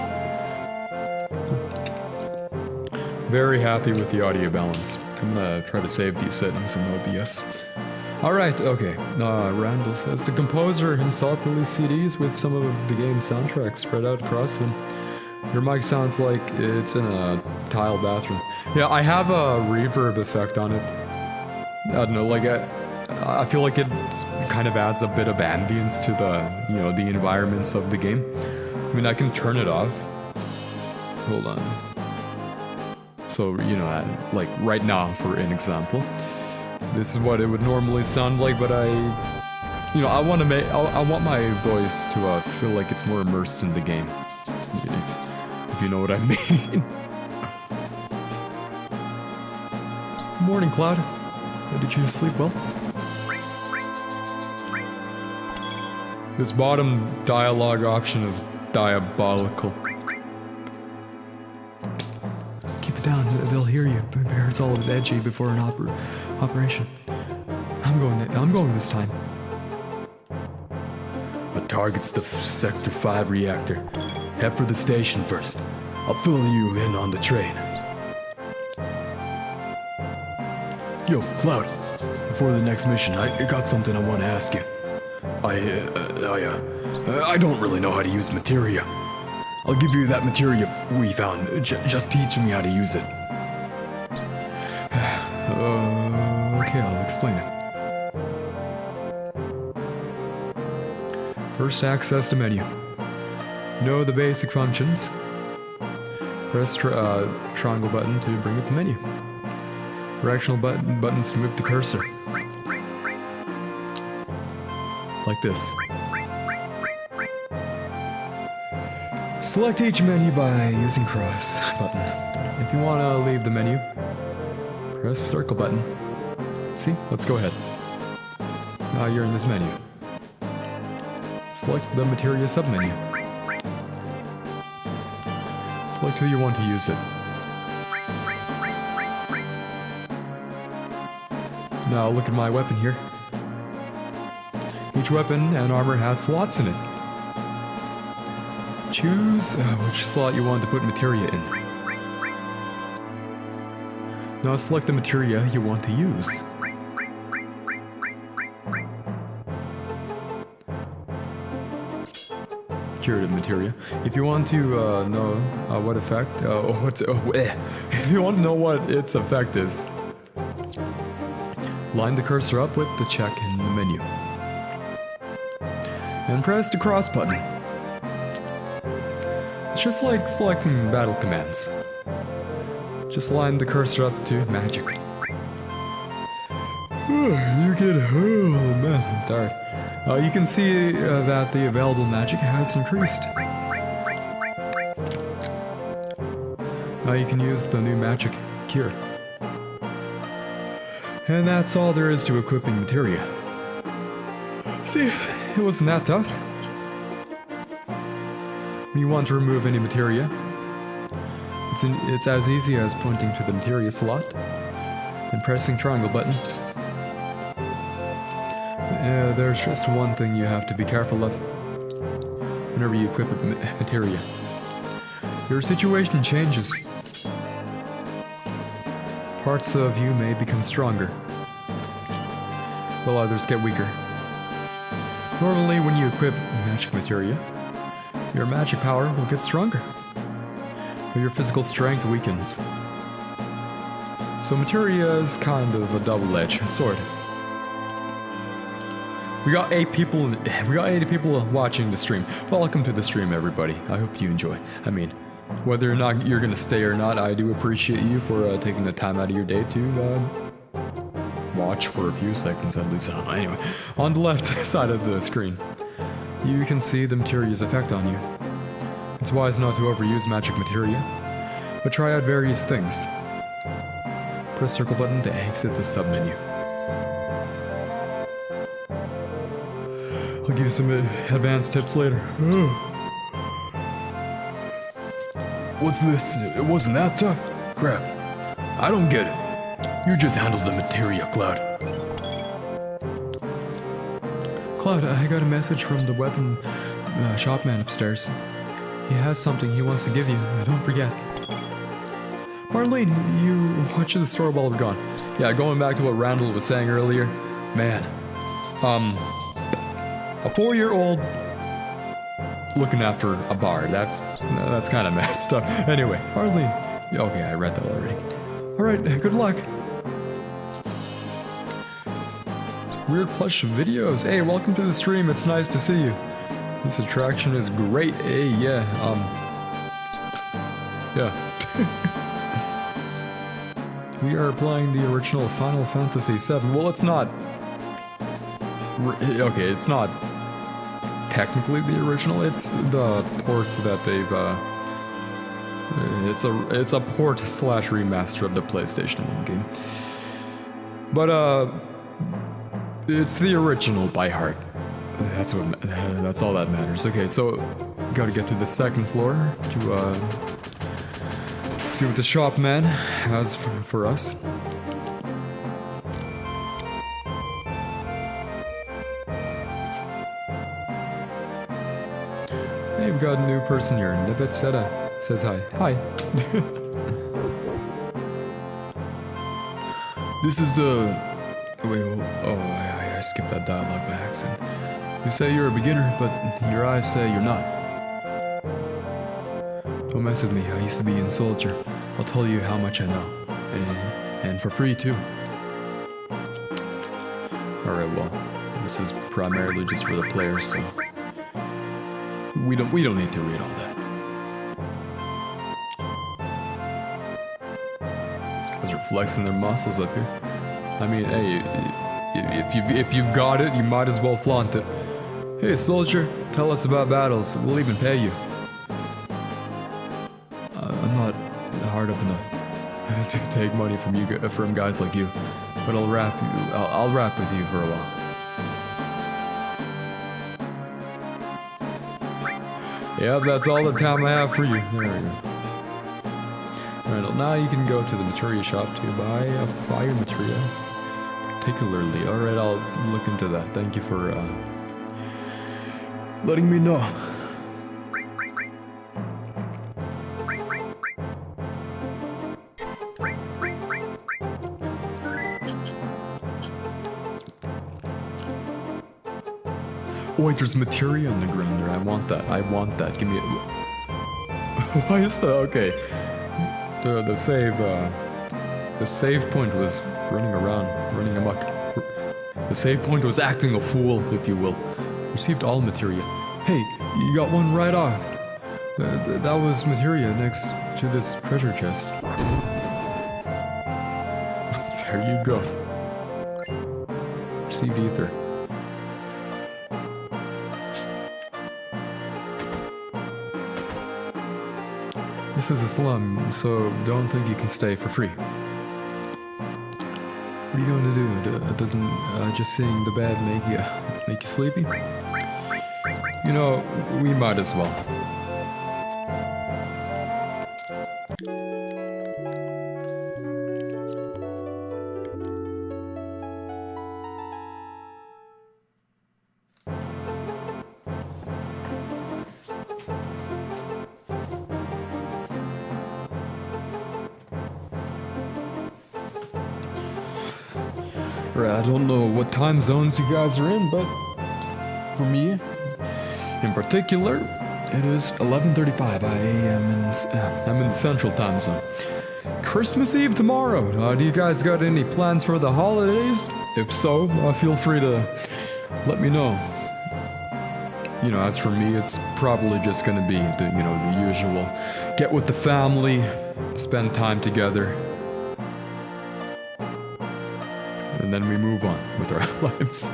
Very happy with the audio balance. I'm gonna try to save these settings in OBS. Alright, okay. Randall says the composer himself released CDs with some of the game's soundtracks spread out across them. Your mic sounds like it's in a tile bathroom. Yeah, I have a reverb effect on it. I don't know, like I feel like it kind of adds a bit of ambience to the, the environments of the game. I mean, I can turn it off. Hold on. So, you know, like right now, for an example, this is what it would normally sound like, but I want to I want my voice to feel like it's more immersed in the game, if you know what I mean. Morning, Cloud. Did you sleep well? This bottom dialogue option is diabolical. Psst. Keep it down, they'll hear you. Barrett's always edgy before an operation. I'm going this time. A target's the Sector 5 reactor. Head for the station first. I'll fill you in on the train. Yo, Cloud. Before the next mission, I got something I want to ask you. I don't really know how to use materia. I'll give you that materia we found. Just teach me how to use it. Okay, I'll explain it. First, access to menu. Know the basic functions. Press triangle button to bring up the menu. Directional buttons to move the cursor. Like this. Select each menu by using cross button. If you want to leave the menu, press circle button. See? Let's go ahead. Now you're in this menu. Select the materia submenu. Select who you want to use it. Now look at my weapon here. Each weapon and armor has slots in it. Choose which slot you want to put materia in. Now select the materia you want to use. Curative materia. If you want to know what effect, if you want to know what its effect is, line the cursor up with the check in the menu. And press the cross button. It's just like selecting battle commands. Just line the cursor up to magic. You get, oh man, I'm tired. You can see that the available magic has increased. Now you can use the new magic, Cure. And that's all there is to equipping materia. See, it wasn't that tough. When you want to remove any materia, it's as easy as pointing to the materia slot and pressing triangle button. There's just one thing you have to be careful of whenever you equip materia. Your situation changes. Parts of you may become stronger, while others get weaker. Normally, when you equip magic materia, your magic power will get stronger, but your physical strength weakens. So materia is kind of a double-edged sword. We got 80 people watching the stream. Welcome to the stream, everybody. I hope you enjoy. I mean, whether or not you're gonna stay or not, I do appreciate you for taking the time out of your day to watch for a few seconds at least. Anyway, on the left side of the screen, you can see the materia's effect on you. It's wise not to overuse magic materia, but try out various things. Press circle button to exit the submenu. I'll give you some advanced tips later. What's this? It wasn't that tough? Crap. I don't get it. You just handled the materia, Cloud. Cloud, I got a message from the weapon shopman upstairs. He has something he wants to give you. Don't forget. Marlene, you watch the store while we're gone. Yeah, going back to what Randall was saying earlier. Man. A 4-year-old looking after a bar. That's kind of messed up. Anyway, Marlene. Okay, I read that already. Alright, good luck. Weird plush videos. Hey, welcome to the stream. It's nice to see you. This attraction is great. Hey, yeah. Yeah. we are playing the original Final Fantasy VII. Well, it's not. Okay, it's not technically the original. It's the port that they've. It's a port slash remaster of the PlayStation 1 game. But it's the original by heart. That's all that matters. Okay, so gotta get to the second floor to see what the shop man has for us. Hey, we've got a new person here. Nibet Seda says hi. Hi. This is the... Wait, I skipped that dialogue by accident. You say you're a beginner, but your eyes say you're not. Don't mess with me, I used to be in Soldier. I'll tell you how much I know. And for free, too. Alright, well, this is primarily just for the players, so... We don't need to read all that. These guys are flexing their muscles up here. I mean, hey, if you've got it, you might as well flaunt it. Hey, soldier, tell us about battles. We'll even pay you. I'm not hard up enough to take money from guys like you, but I'll rap with you for a while. Yep, that's all the time I have for you. There we go. Alright, now you can go to the materia shop to buy a fire materia. Particularly. Alright, I'll look into that. Thank you for letting me know. Oh, wait, there's materia on the ground there. I want that. Give me it. Why is that? Okay. The save point was running amok. The save point was acting a fool, if you will. Received all materia. Hey, you got one right off. That was materia next to this treasure chest. There you go. Received ether. This is a slum, so don't think you can stay for free. What are you going to do? Doesn't just seeing the bed make you sleepy? You know, we might as well. I don't know what time zones you guys are in, but for me, in particular, it is 11:35. I'm in the Central Time Zone. Christmas Eve tomorrow. Do you guys got any plans for the holidays? If so, feel free to let me know. You know, as for me, it's probably just gonna be the usual. Get with the family, spend time together. And then we move on with our lives.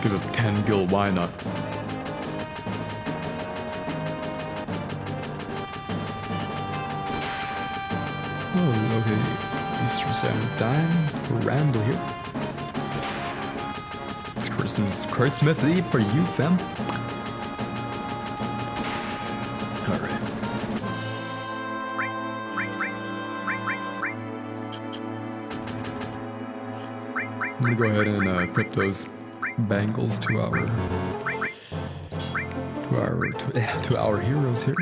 Give it 10 gil, why not? Oh, okay. Eastern Standard Time. Randall here. It's Christmas Eve for you, fam. Alright. I'm gonna go ahead and equip those bangles to our heroes here.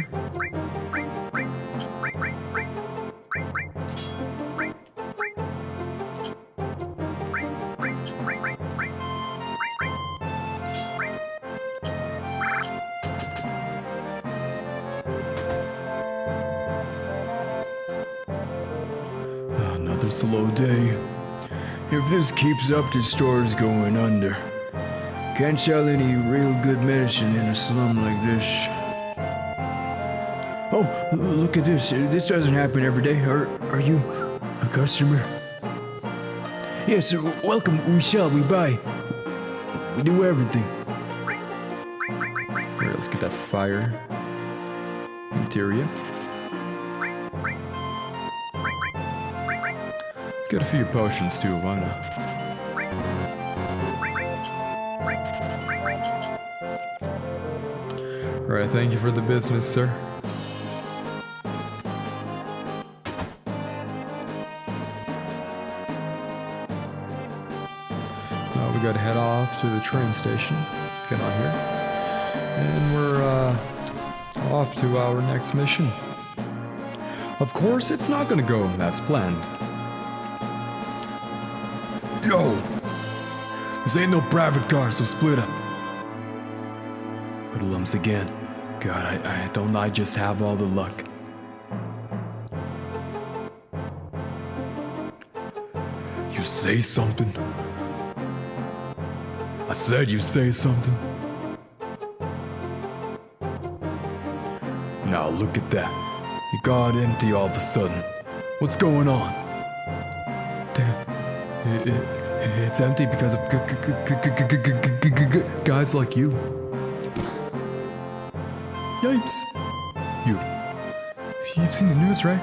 another slow day. If this keeps up, the store's going under. Can't sell any real good medicine in a slum like this. Oh, look at this. This doesn't happen every day. Are you a customer? Yes, welcome. We sell, we buy. We do everything. Alright, let's get that fire materia. Get a few potions too, why not? Alright, thank you for the business, sir. Now we gotta head off to the train station. Get on here. And we're off to our next mission. Of course, it's not gonna go as planned. Yo! This ain't no private car, so split up. Hoodlums again. God, I just have all the luck. You say something? I said you say something. Now look at that. It got empty all of a sudden. What's going on? Damn. It's empty because of guys like you. Yipes. You've seen the news, right?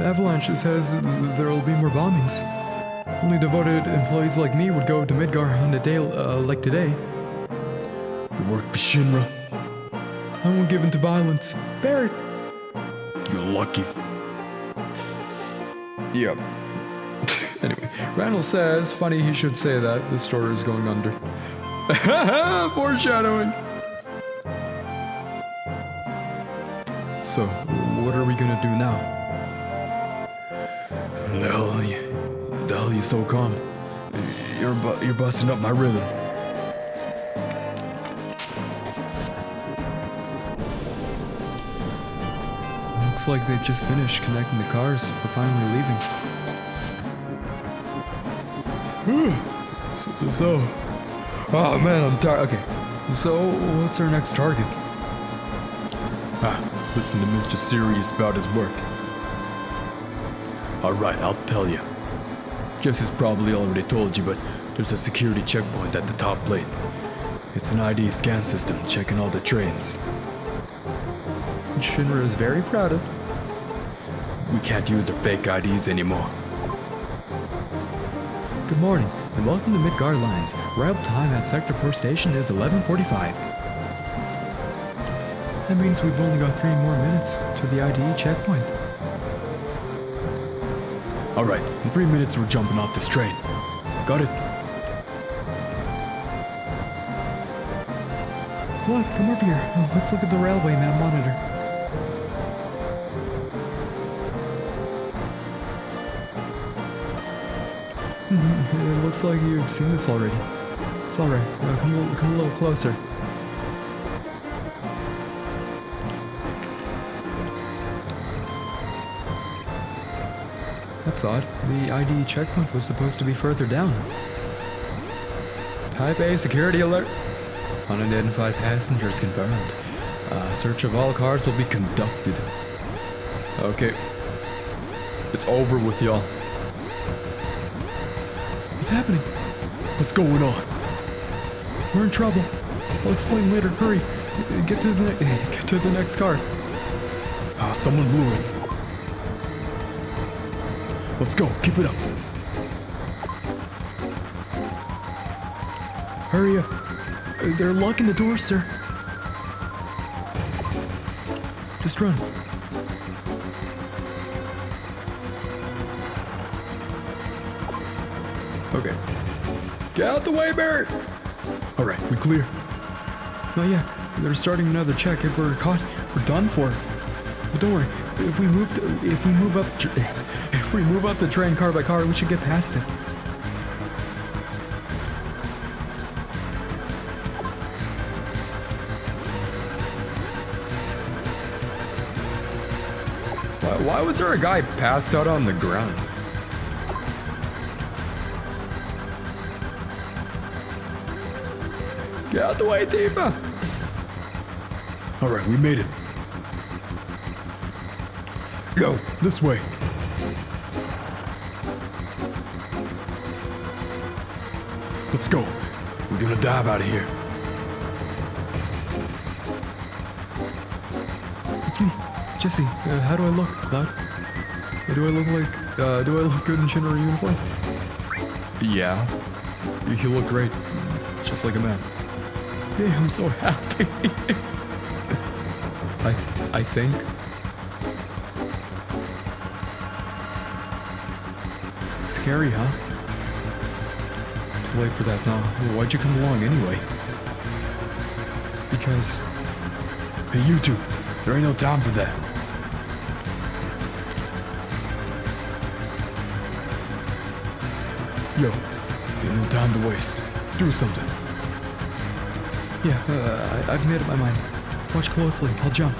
Avalanche says there'll be more bombings. Only devoted employees like me would go to Midgar on a day like today. You work for Shinra? I won't give in to violence. Barret! You're lucky. Yep. Anyway, Randall says, funny he should say that, the store is going under. Foreshadowing! So, what are we gonna do now? The hell you so calm? You're busting up my rhythm. Looks like they've just finished connecting the cars. We're finally leaving. Oh man, I'm tired. Okay, so what's our next target? Listen to Mr. Serious about his work. Alright, I'll tell you. Jesse's probably already told you, but there's a security checkpoint at the top plate. It's an ID scan system checking all the trains. Shinra is very proud of. We can't use our fake IDs anymore. Good morning, and welcome to Midgar Lines. Arrival time at Sector 4 Station is 11:45. That means we've only got 3 more minutes to the ID checkpoint. Alright, in 3 minutes we're jumping off this train. Got it? What? Come over here. Let's look at the railway map monitor. It looks like you've seen this already. It's alright. Come a little closer. That's odd. The ID checkpoint was supposed to be further down. Type A security alert. Unidentified passengers confirmed. Search of all cars will be conducted. Okay. It's over with y'all. What's happening? What's going on? We're in trouble. I'll explain later. Hurry. Get to the next car. Someone blew it. Let's go. Keep it up. Hurry up. They're locking the doors, sir. Just run. Okay. Get out the way, Barret! Alright, we clear. Oh yeah, they're starting another check. If we're caught, we're done for. But don't worry. If we move up the train car by car, we should get past it. Why was there a guy passed out on the ground? Get out the way, Tifa! Alright, we made it. Yo, this way. Let's go. We're gonna dive out of here. It's me, Jesse. How do I look, Cloud? Do I look like, do I look good in Shinra uniform? Yeah. You look great. Just like a man. Hey, I'm so happy. I think. Scary, huh? Too late for that now. Why'd you come along anyway? Because... Hey, you two. There ain't no time for that. Yo, ain't no time to waste. Do something. Yeah, I've made up my mind. Watch closely. I'll jump.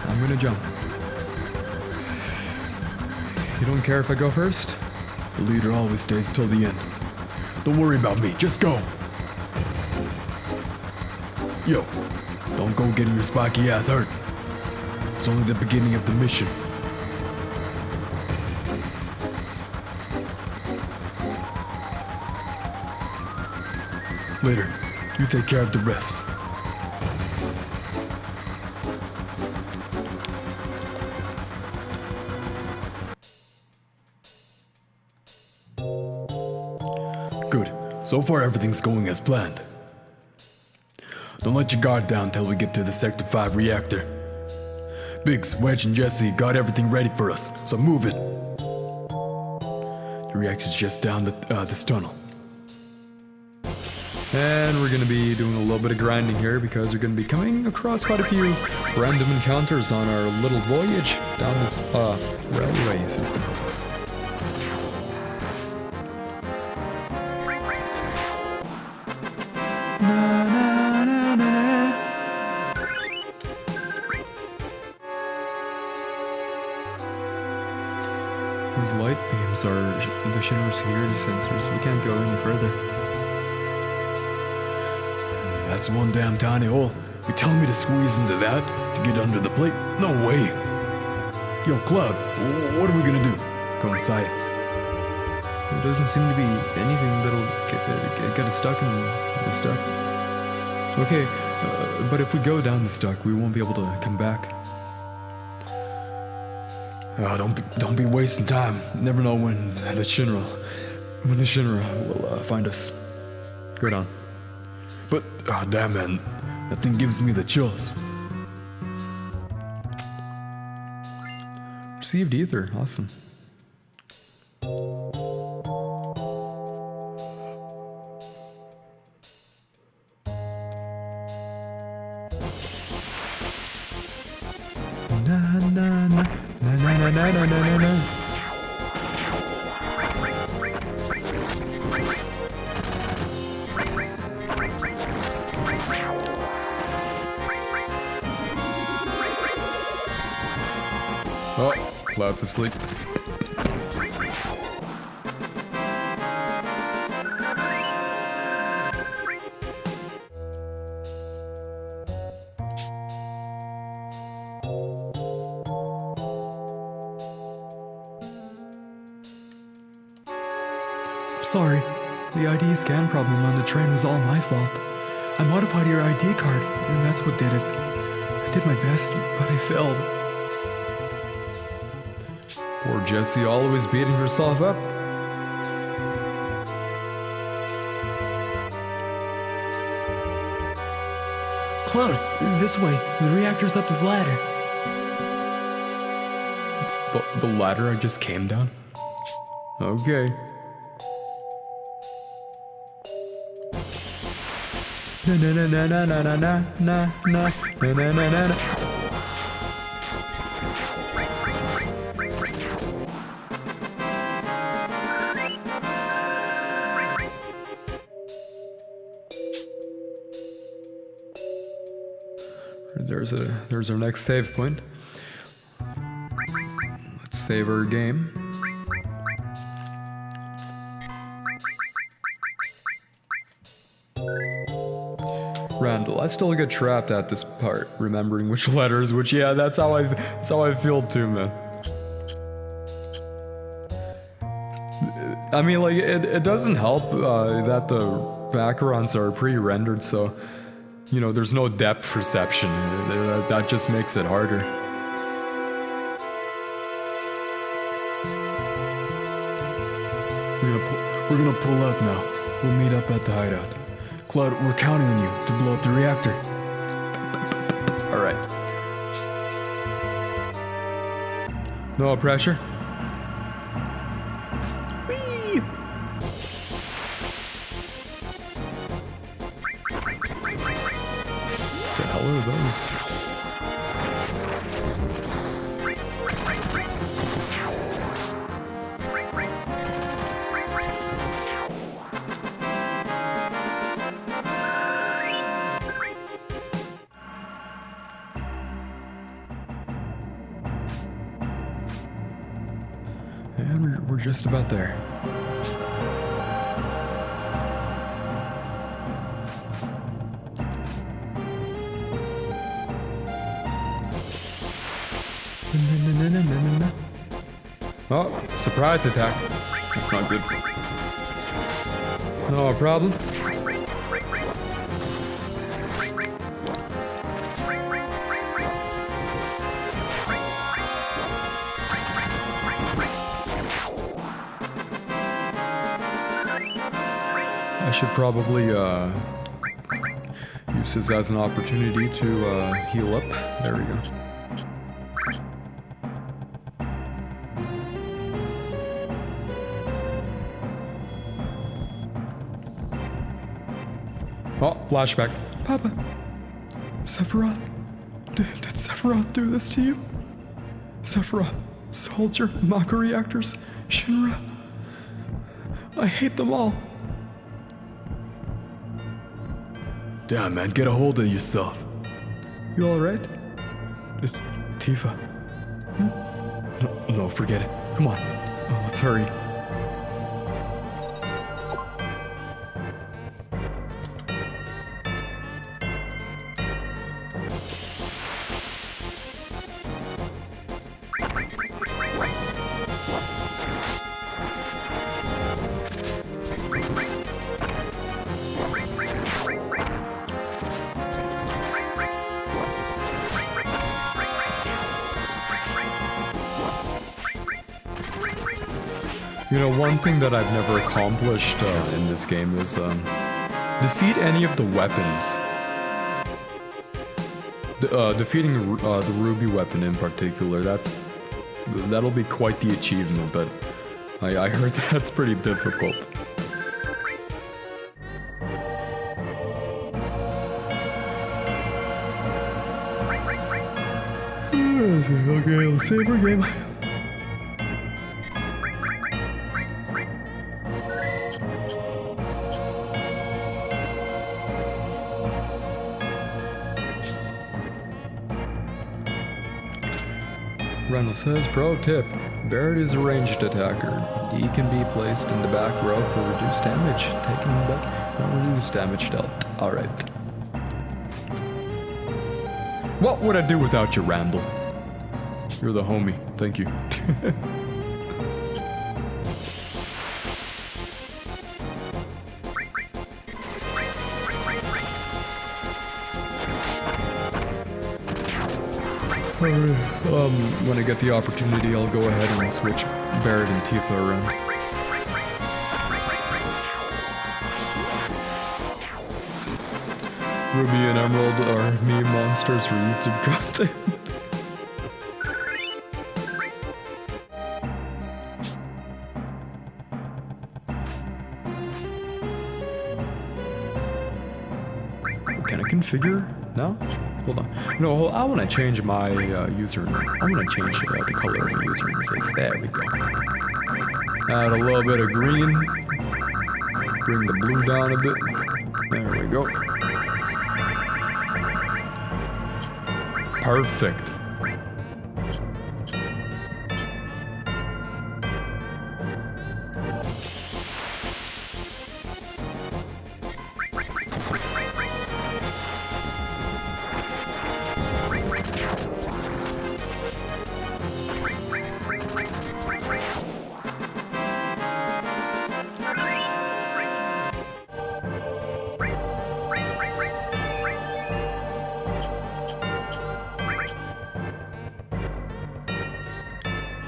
I'm gonna jump. You don't care if I go first? The leader always stays till the end. Don't worry about me. Just go. Yo, don't go getting your spiky ass hurt. It's only the beginning of the mission. Later, you take care of the rest. Good. So far everything's going as planned. Don't let your guard down till we get to the Sector 5 reactor. Biggs, Wedge, and Jesse got everything ready for us, so move it. The reactor's just down this tunnel. And we're gonna be doing a little bit of grinding here because we're gonna be coming across quite a few random encounters on our little voyage down this railway system. Those light beams are the Shinra security sensors. We can't go any further. That's one damn tiny hole. You telling me to squeeze into that to get under the plate? No way. Yo, Cloud, what are we gonna do? Go inside. There doesn't seem to be anything that'll get us stuck in the stuck. Okay, but if we go down the stuck, we won't be able to come back. Don't be wasting time. Never know when the Shinra will find us. Go down. But damn man, that thing gives me the chills. Received ether. Awesome. Na na na na na na na na na. Oh, Cloud's asleep. Sorry, the ID scan problem on the train was all my fault. I modified your ID card, and that's what did it. I did my best, but I failed. Poor Jessie, always beating herself up. Cloud, this way. The reactor's up this ladder. The ladder I just came down? Okay. Na na na na na na na na na na na na na na. There's our next save point. Let's save our game. Randall, I still get trapped at this part, remembering which letters, which, yeah, that's how I feel too, man. I mean, like, it doesn't help that the backgrounds are pre-rendered, so, you know, there's no depth perception. That just makes it harder. We're gonna pull out now. We'll meet up at the hideout. Cloud, we're counting on you to blow up the reactor. Alright. No pressure? Whee! The hell are those? And we're just about there. Oh, surprise attack. That's not good. No problem. I should probably use this as an opportunity to heal up. There we go. Oh, flashback. Papa, Sephiroth. Did Sephiroth do this to you? Sephiroth, Soldier, Mako Reactors, Shinra. I hate them all. Damn, man, get a hold of yourself. You alright? It's Tifa. No, forget it. Come on. Oh, let's hurry. You know, one thing that I've never accomplished in this game is defeat any of the weapons. Defeating the ruby weapon in particular, that'll be quite the achievement, but I heard that's pretty difficult. Okay, let's save our game. Reynolds says, pro tip, Barret is a ranged attacker. He can be placed in the back row for reduced damage taken, but not reduced damage dealt. Alright. What would I do without you, Randall? You're the homie. Thank you. When I get the opportunity, I'll go ahead and switch Barret and Tifa around. Ruby and Emerald are meme monsters for YouTube content. Can I configure now? Hold on. No, I want to change my username. I want to change the color of the user interface. There we go. Add a little bit of green. Bring the blue down a bit. There we go. Perfect.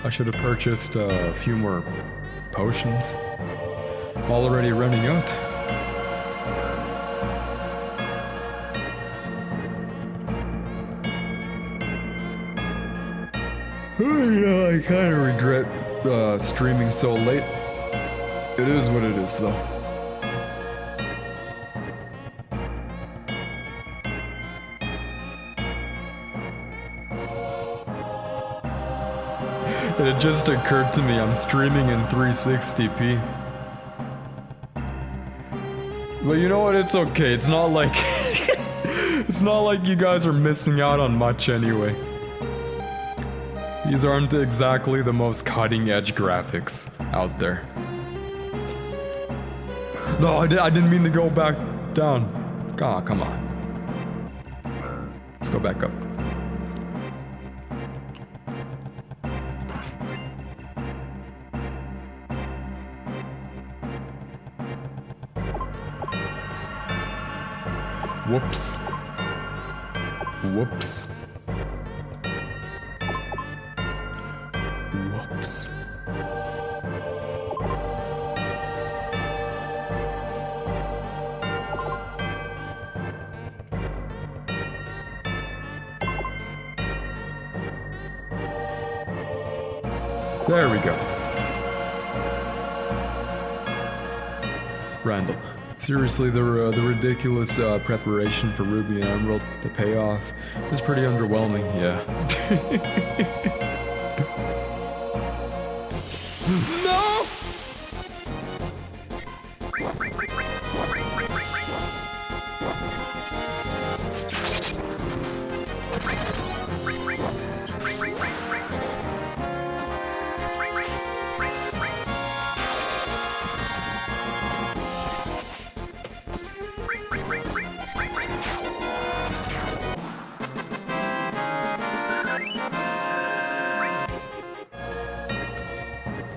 I should have purchased a few more potions. I'm already running out. Yeah, I kind of regret streaming so late. It is what it is, though. And it just occurred to me I'm streaming in 360p. But you know what? It's okay. It's not like it's not like you guys are missing out on much anyway. These aren't exactly the most cutting-edge graphics out there. No, I didn't mean to go back down. Ah, come on. Let's go back up. Whoops. Whoops. Whoops. There we go. Randall. Seriously, the ridiculous preparation for Ruby and Emerald, the payoff, is pretty underwhelming, yeah. No!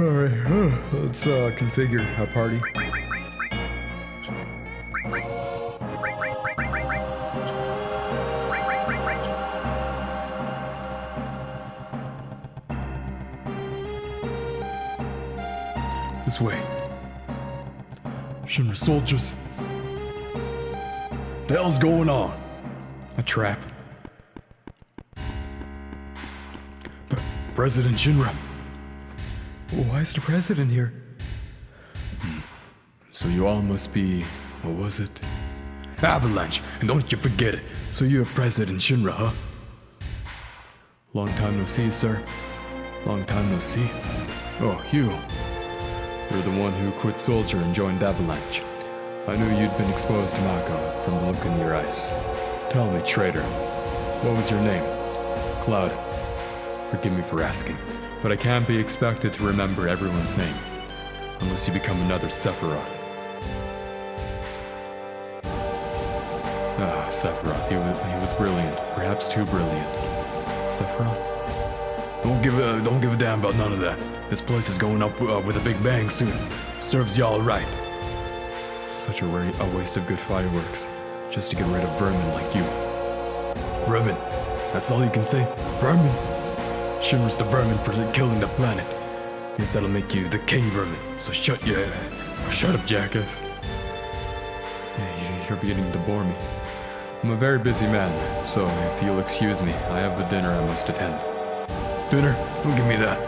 Alright, let's configure our party. This way. Shinra soldiers. The hell's going on? A trap. President Shinra. Why is the president here? So you all must be, what was it? Avalanche, and don't you forget it. So you're President Shinra, huh? Long time no see, sir. Long time no see. Oh, you. You're the one who quit Soldier and joined Avalanche. I knew you'd been exposed to Mako from the look in your eyes. Tell me, traitor, what was your name? Cloud. Forgive me for asking, but I can't be expected to remember everyone's name, unless you become another Sephiroth. Ah, Sephiroth, he was brilliant, perhaps too brilliant. Sephiroth? Don't give a damn about none of that. This place is going up with a big bang soon. Serves y'all right. Such a waste of good fireworks, just to get rid of vermin like you. Vermin? That's all you can say? Vermin? Shinra's the vermin for killing the planet. Guess that'll make you the king vermin. So shut up, jackass. Yeah, you're beginning to bore me. I'm a very busy man, so if you'll excuse me, I have the dinner I must attend. Dinner? Don't give me that.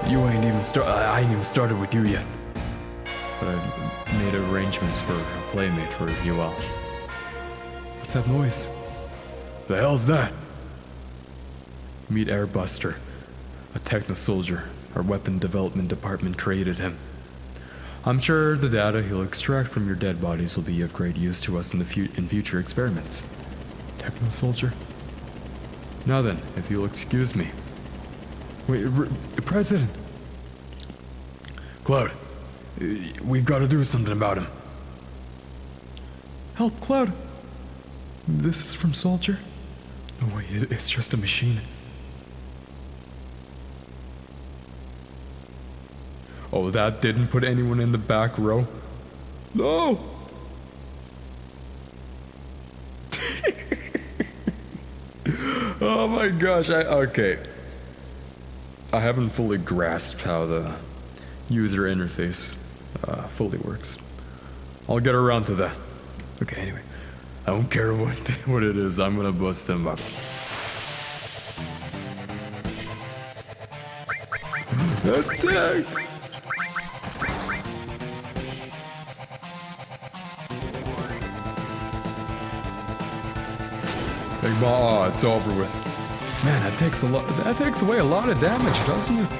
I ain't even started with you yet. But I've made arrangements for a playmate for you all. What's that noise? The hell's that? Meet Airbuster, a techno-soldier. Our weapon development department created him. I'm sure the data he'll extract from your dead bodies will be of great use to us in future experiments. Techno-soldier? Now then, if you'll excuse me. Wait, President! Cloud, we've got to do something about him. Help, Cloud! This is from Soldier? No way, it's just a machine. Oh, that didn't put anyone in the back row? No! Oh my gosh, okay. I haven't fully grasped how the user interface fully works. I'll get around to that. Okay, anyway. I don't care what it is, I'm gonna bust him up. Attack! Big ball, oh, it's over with. Man, that takes away a lot of damage, doesn't it?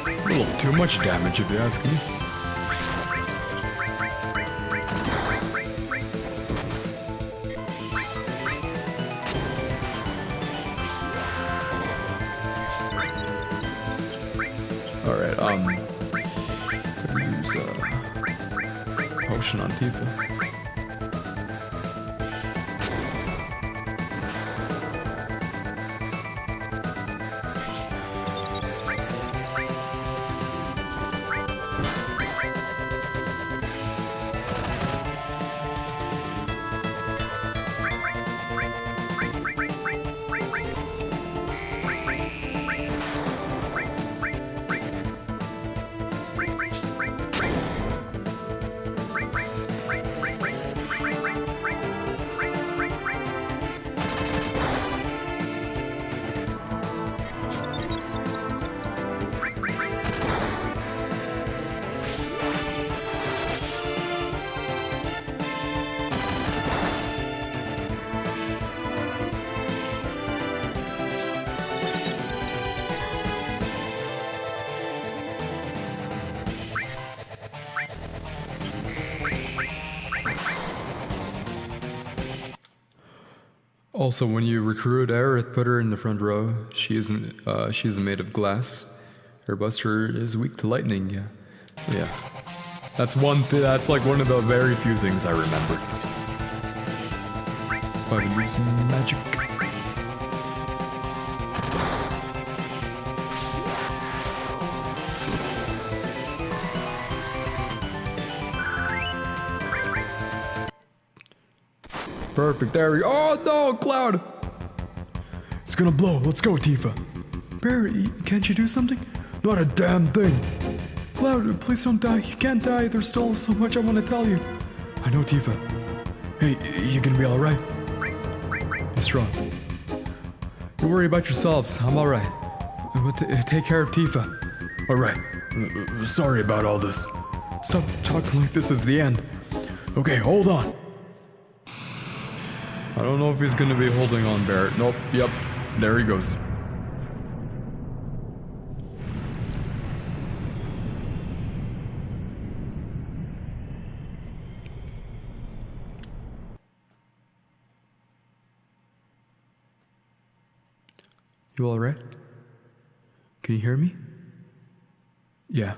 A little too much damage if you ask me. Alright, use potion on Tifa. Also, when you recruit Aerith, put her in the front row. She's made of glass. Her buster is weak to lightning. Yeah. That's that's like one of the very few things I remember. So I've been using magic. Perfect, there we go. Oh no, Cloud! It's gonna blow. Let's go, Tifa. Barry, can't you do something? Not a damn thing. Cloud, please don't die. You can't die. There's still so much I want to tell you. I know, Tifa. Hey, you gonna be alright? Be strong. Don't worry about yourselves. I'm alright. Take care of Tifa. Alright. Sorry about all this. Stop talking like this is the end. Okay, hold on. I don't know if he's gonna be holding on, Barret. Nope, yep, there he goes. You alright? Can you hear me? Yeah.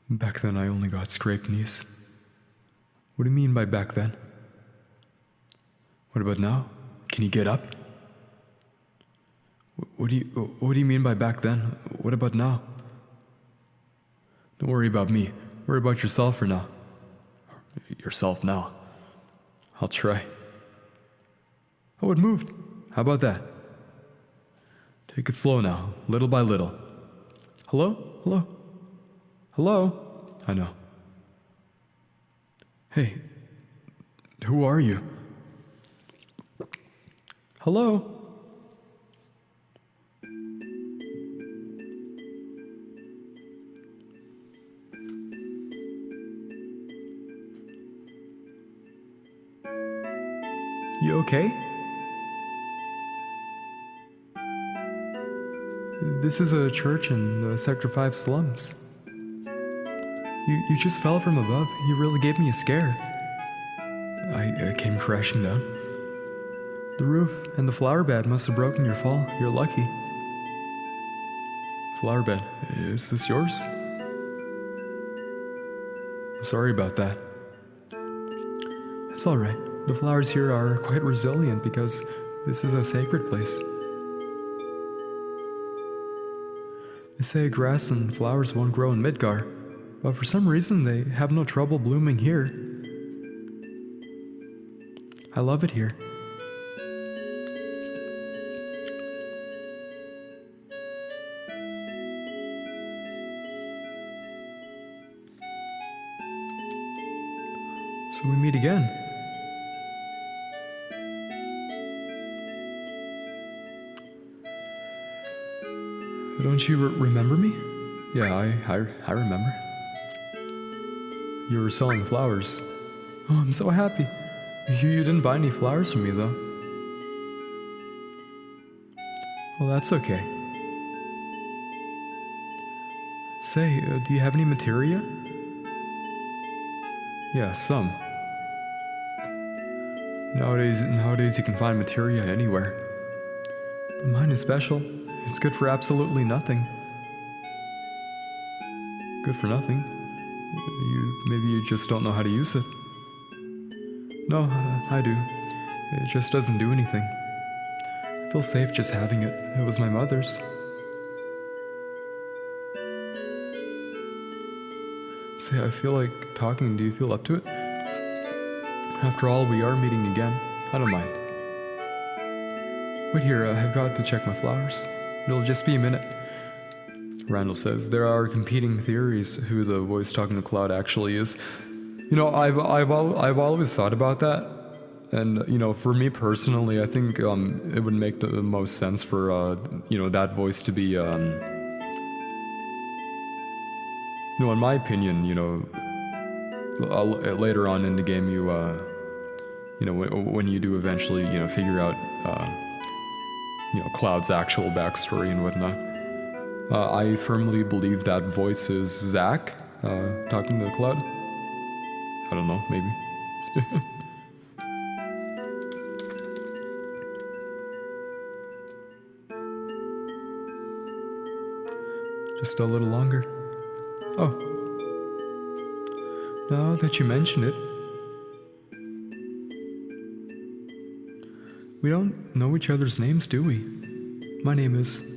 Back then I only got scraped knees. What do you mean by back then? What about now? Can you get up? What do you mean by back then? What about now? Don't worry about me. Worry about yourself for now. Yourself now. I'll try. Oh, it moved. How about that? Take it slow now, little by little. Hello? Hello? Hello? I know. Hey, who are you? Hello? You okay? This is a church in the Sector 5 slums. You just fell from above. You really gave me a scare. I came crashing down. The roof and the flower bed must have broken your fall. You're lucky. Flower bed, is this yours? I'm sorry about that. It's alright. The flowers here are quite resilient because this is a sacred place. They say grass and flowers won't grow in Midgar, but for some reason they have no trouble blooming here. I love it here. So we meet again. Don't you remember me? Yeah, I remember. You were selling flowers. Oh, I'm so happy. You didn't buy any flowers from me, though. Well, that's okay. Say, do you have any materia? Yeah, some. Nowadays you can find materia anywhere. But mine is special. It's good for absolutely nothing. Good for nothing. Maybe you just don't know how to use it. No, I do. It just doesn't do anything. I feel safe just having it. It was my mother's. Say, I feel like talking. Do you feel up to it? After all, we are meeting again. I don't mind. Wait here, I've got to check my flowers. It'll just be a minute. Randall says, there are competing theories who the voice talking to Cloud actually is. You know, I've always thought about that. And, you know, for me personally, I think it would make the most sense for, you know, that voice to be, you know, in my opinion, you know, later on in the game, you know, when you do eventually, you know, figure out, you know, Cloud's actual backstory and whatnot. I firmly believe that voice is Zack, talking to Cloud. I don't know, maybe. Just a little longer. Oh. Now that you mention it, we don't know each other's names, do we? My name is...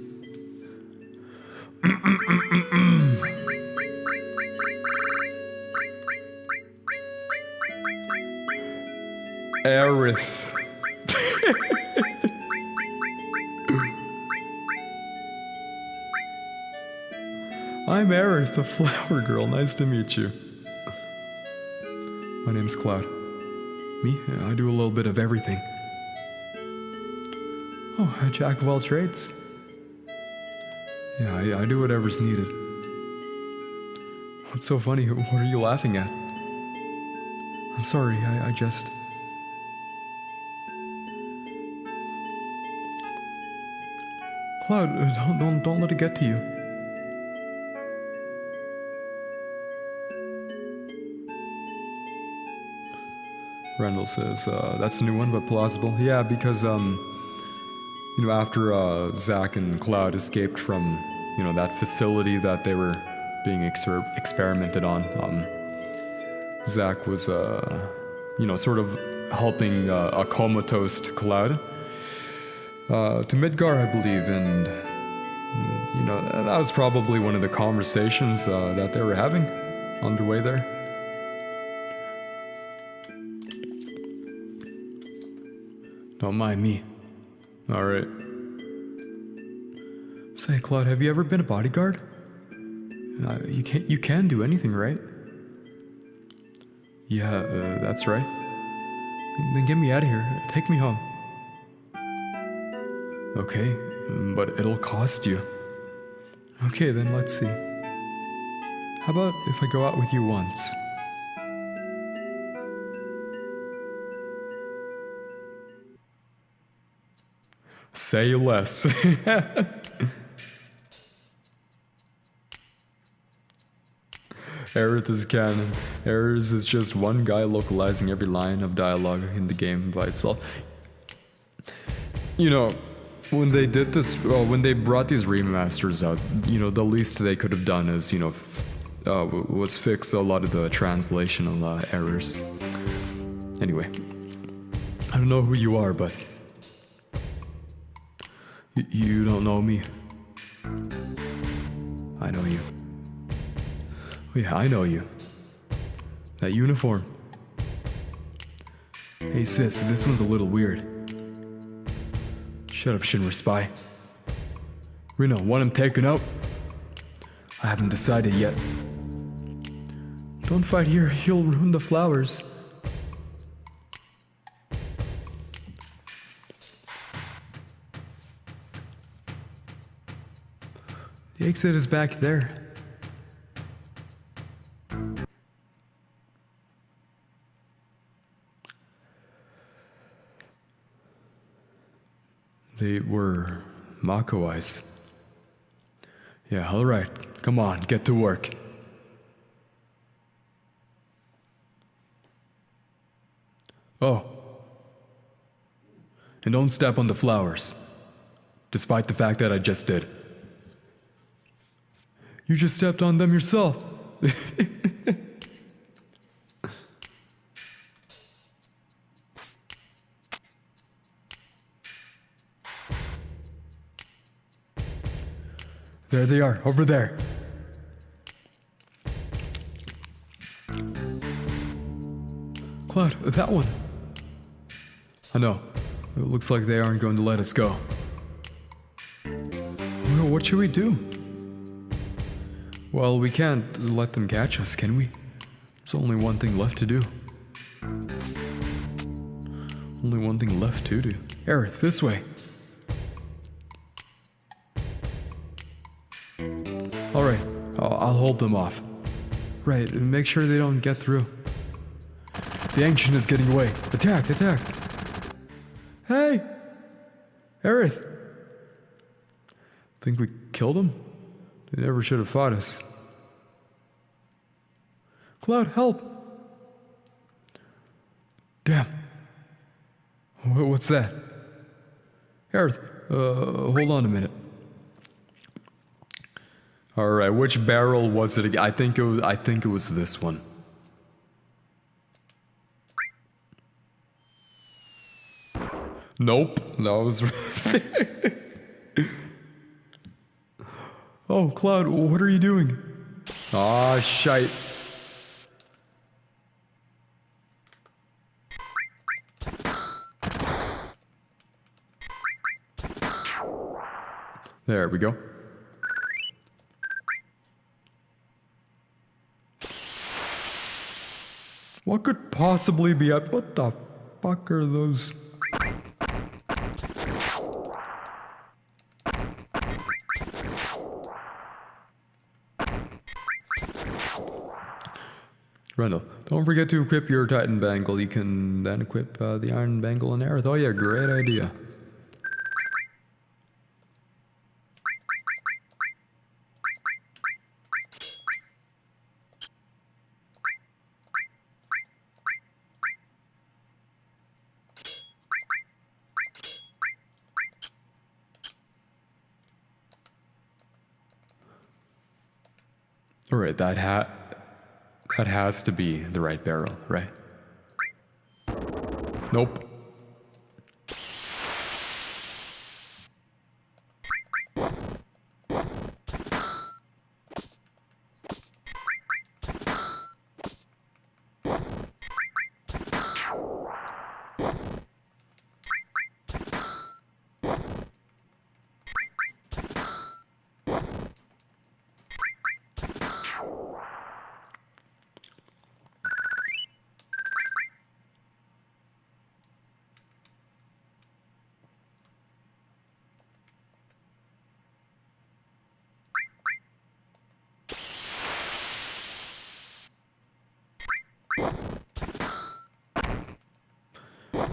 Aerith. I'm Aerith, the flower girl. Nice to meet you. My name's Cloud. Me? I do a little bit of everything. Oh, a jack of all trades. Yeah, I do whatever's needed. What's so funny? What are you laughing at? I'm sorry, I just... Cloud, don't let it get to you. Randall says, that's a new one, but plausible. Yeah, because, you know, after Zack and Cloud escaped from, you know, that facility that they were being experimented on, Zack was, you know, sort of helping a comatose Cloud to Midgar, I believe, and, you know, that was probably one of the conversations that they were having on their way there. Don't mind me. Alright. Say, Cloud, have you ever been a bodyguard? You can do anything, right? Yeah, that's right. Then get me out of here. Take me home. Okay, but it'll cost you. Okay, then let's see. How about if I go out with you once? Say less. Aerith is canon. Aerith is just one guy localizing every line of dialogue in the game by itself. You know, when they did this, when they brought these remasters out, you know, the least they could have done is, you know, was fix a lot of the translational errors. Anyway, I don't know who you are, but you don't know me. I know you. Oh yeah, I know you. That uniform. Hey sis, this one's a little weird. Shut up, Shinra Spy. Reno, want him taken out? I haven't decided yet. Don't fight here, you'll ruin the flowers. The exit is back there. They were Makoai's. Yeah, alright. Come on, get to work. Oh. And don't step on the flowers. Despite the fact that I just did. You just stepped on them yourself. There they are, over there. Cloud, that one. I know. It looks like they aren't going to let us go. Well, what should we do? Well, we can't let them catch us, can we? There's only one thing left to do. Only one thing left to do. Aerith, this way. Alright, I'll hold them off. Right, make sure they don't get through. The Ancient is getting away. Attack, attack. Hey! Aerith! Think we killed them? They never should have fought us. Cloud, help! Damn. What's that? Aerith, Hold on a minute. Alright, which barrel was it again? I think it was this one. Nope, that was... Oh, Cloud, what are you doing? Ah, shite. There we go. What could possibly be up? What the fuck are those? Rendell, don't forget to equip your Titan Bangle. You can then equip the Iron Bangle and Aerith. Oh yeah, great idea. Alright, that has to be the right barrel, right? Nope.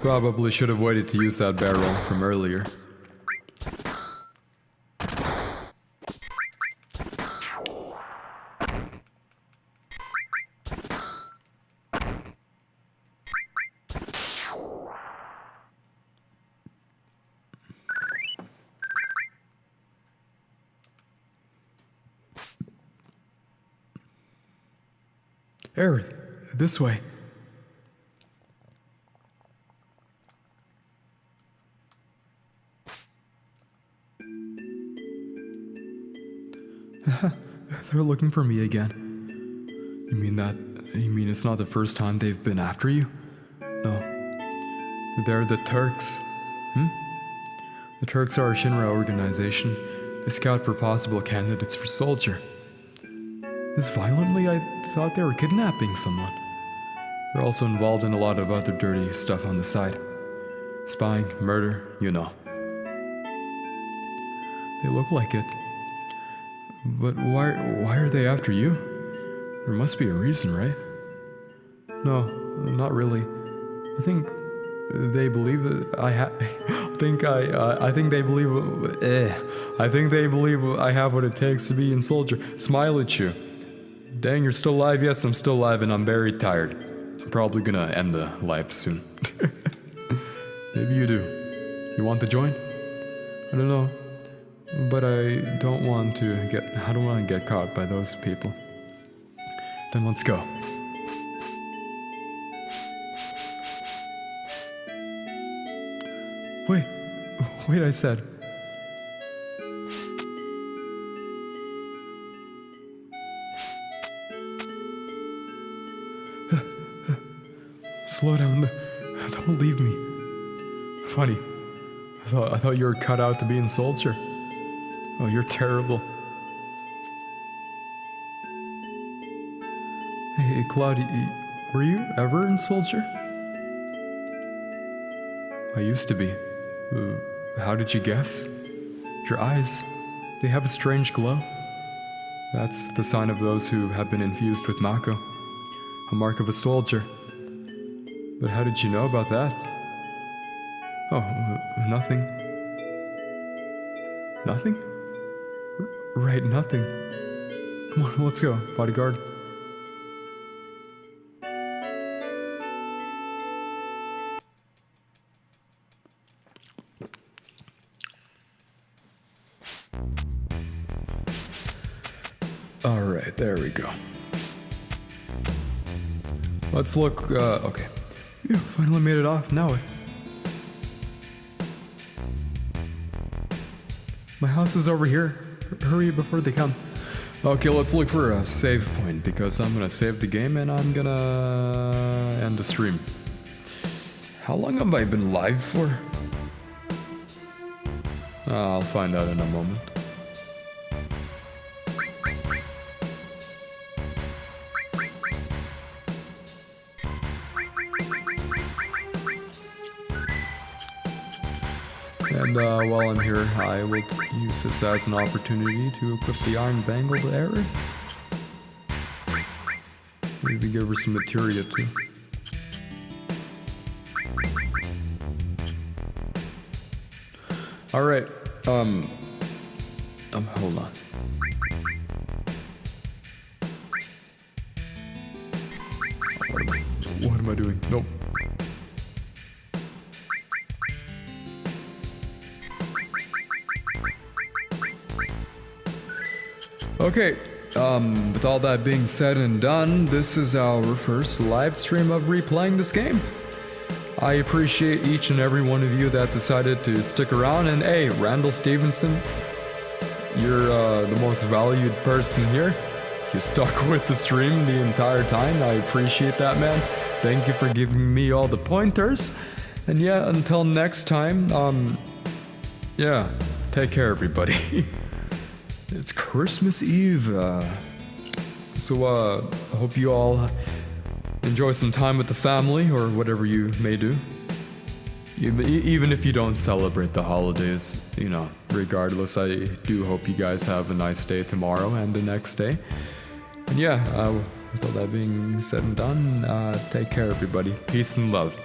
Probably should have waited to use that barrel from earlier. Aerith, this way. They're looking for me again. You mean it's not the first time they've been after you? No. They're the Turks. The Turks are a Shinra organization. They scout for possible candidates for soldier. This violently? I thought they were kidnapping someone. They're also involved in a lot of other dirty stuff on the side. Spying, murder, you know. They look like it. But why are they after you? There must be a reason, right? No, not really. I think they believe that I think they believe I have what it takes to be in Soldier. Smile at you. Dang, you're still alive? Yes, I'm still alive and I'm very tired. I'm probably gonna end the life soon. Maybe you do. You want to join? I don't know. But I don't want to get caught by those people. Then let's go. Wait, I said. Slow down. Don't leave me. Funny. I thought you were cut out to be in Soldier. Oh, you're terrible. Hey, Cloud, were you ever in Soldier? I used to be. How did you guess? Your eyes, they have a strange glow. That's the sign of those who have been infused with Mako. A mark of a soldier. But how did you know about that? Oh, nothing. Nothing? Right, nothing. Come on, let's go, bodyguard. Alright, there we go. Let's look, okay. You finally made it off, now what? My house is over here. Hurry before they come. Okay, let's look for a save point because I'm gonna save the game and I'm gonna end the stream. How long have I been live for? I'll find out in a moment. And while I'm here, I will use this as an opportunity to equip the Iron Bangle to Aerith. Maybe give her some materia too. Alright, hold on. What am I doing? Nope. Okay, with all that being said and done, this is our first live stream of replaying this game. I appreciate each and every one of you that decided to stick around, and hey, Randall Stevenson, you're the most valued person here. You stuck with the stream the entire time. I appreciate that, man. Thank you for giving me all the pointers. And yeah, until next time, yeah, take care, everybody. It's Christmas Eve, so I hope you all enjoy some time with the family or whatever you may do. Even if you don't celebrate the holidays, you know, regardless, I do hope you guys have a nice day tomorrow and the next day. And yeah, with all that being said and done, take care, everybody. Peace and love.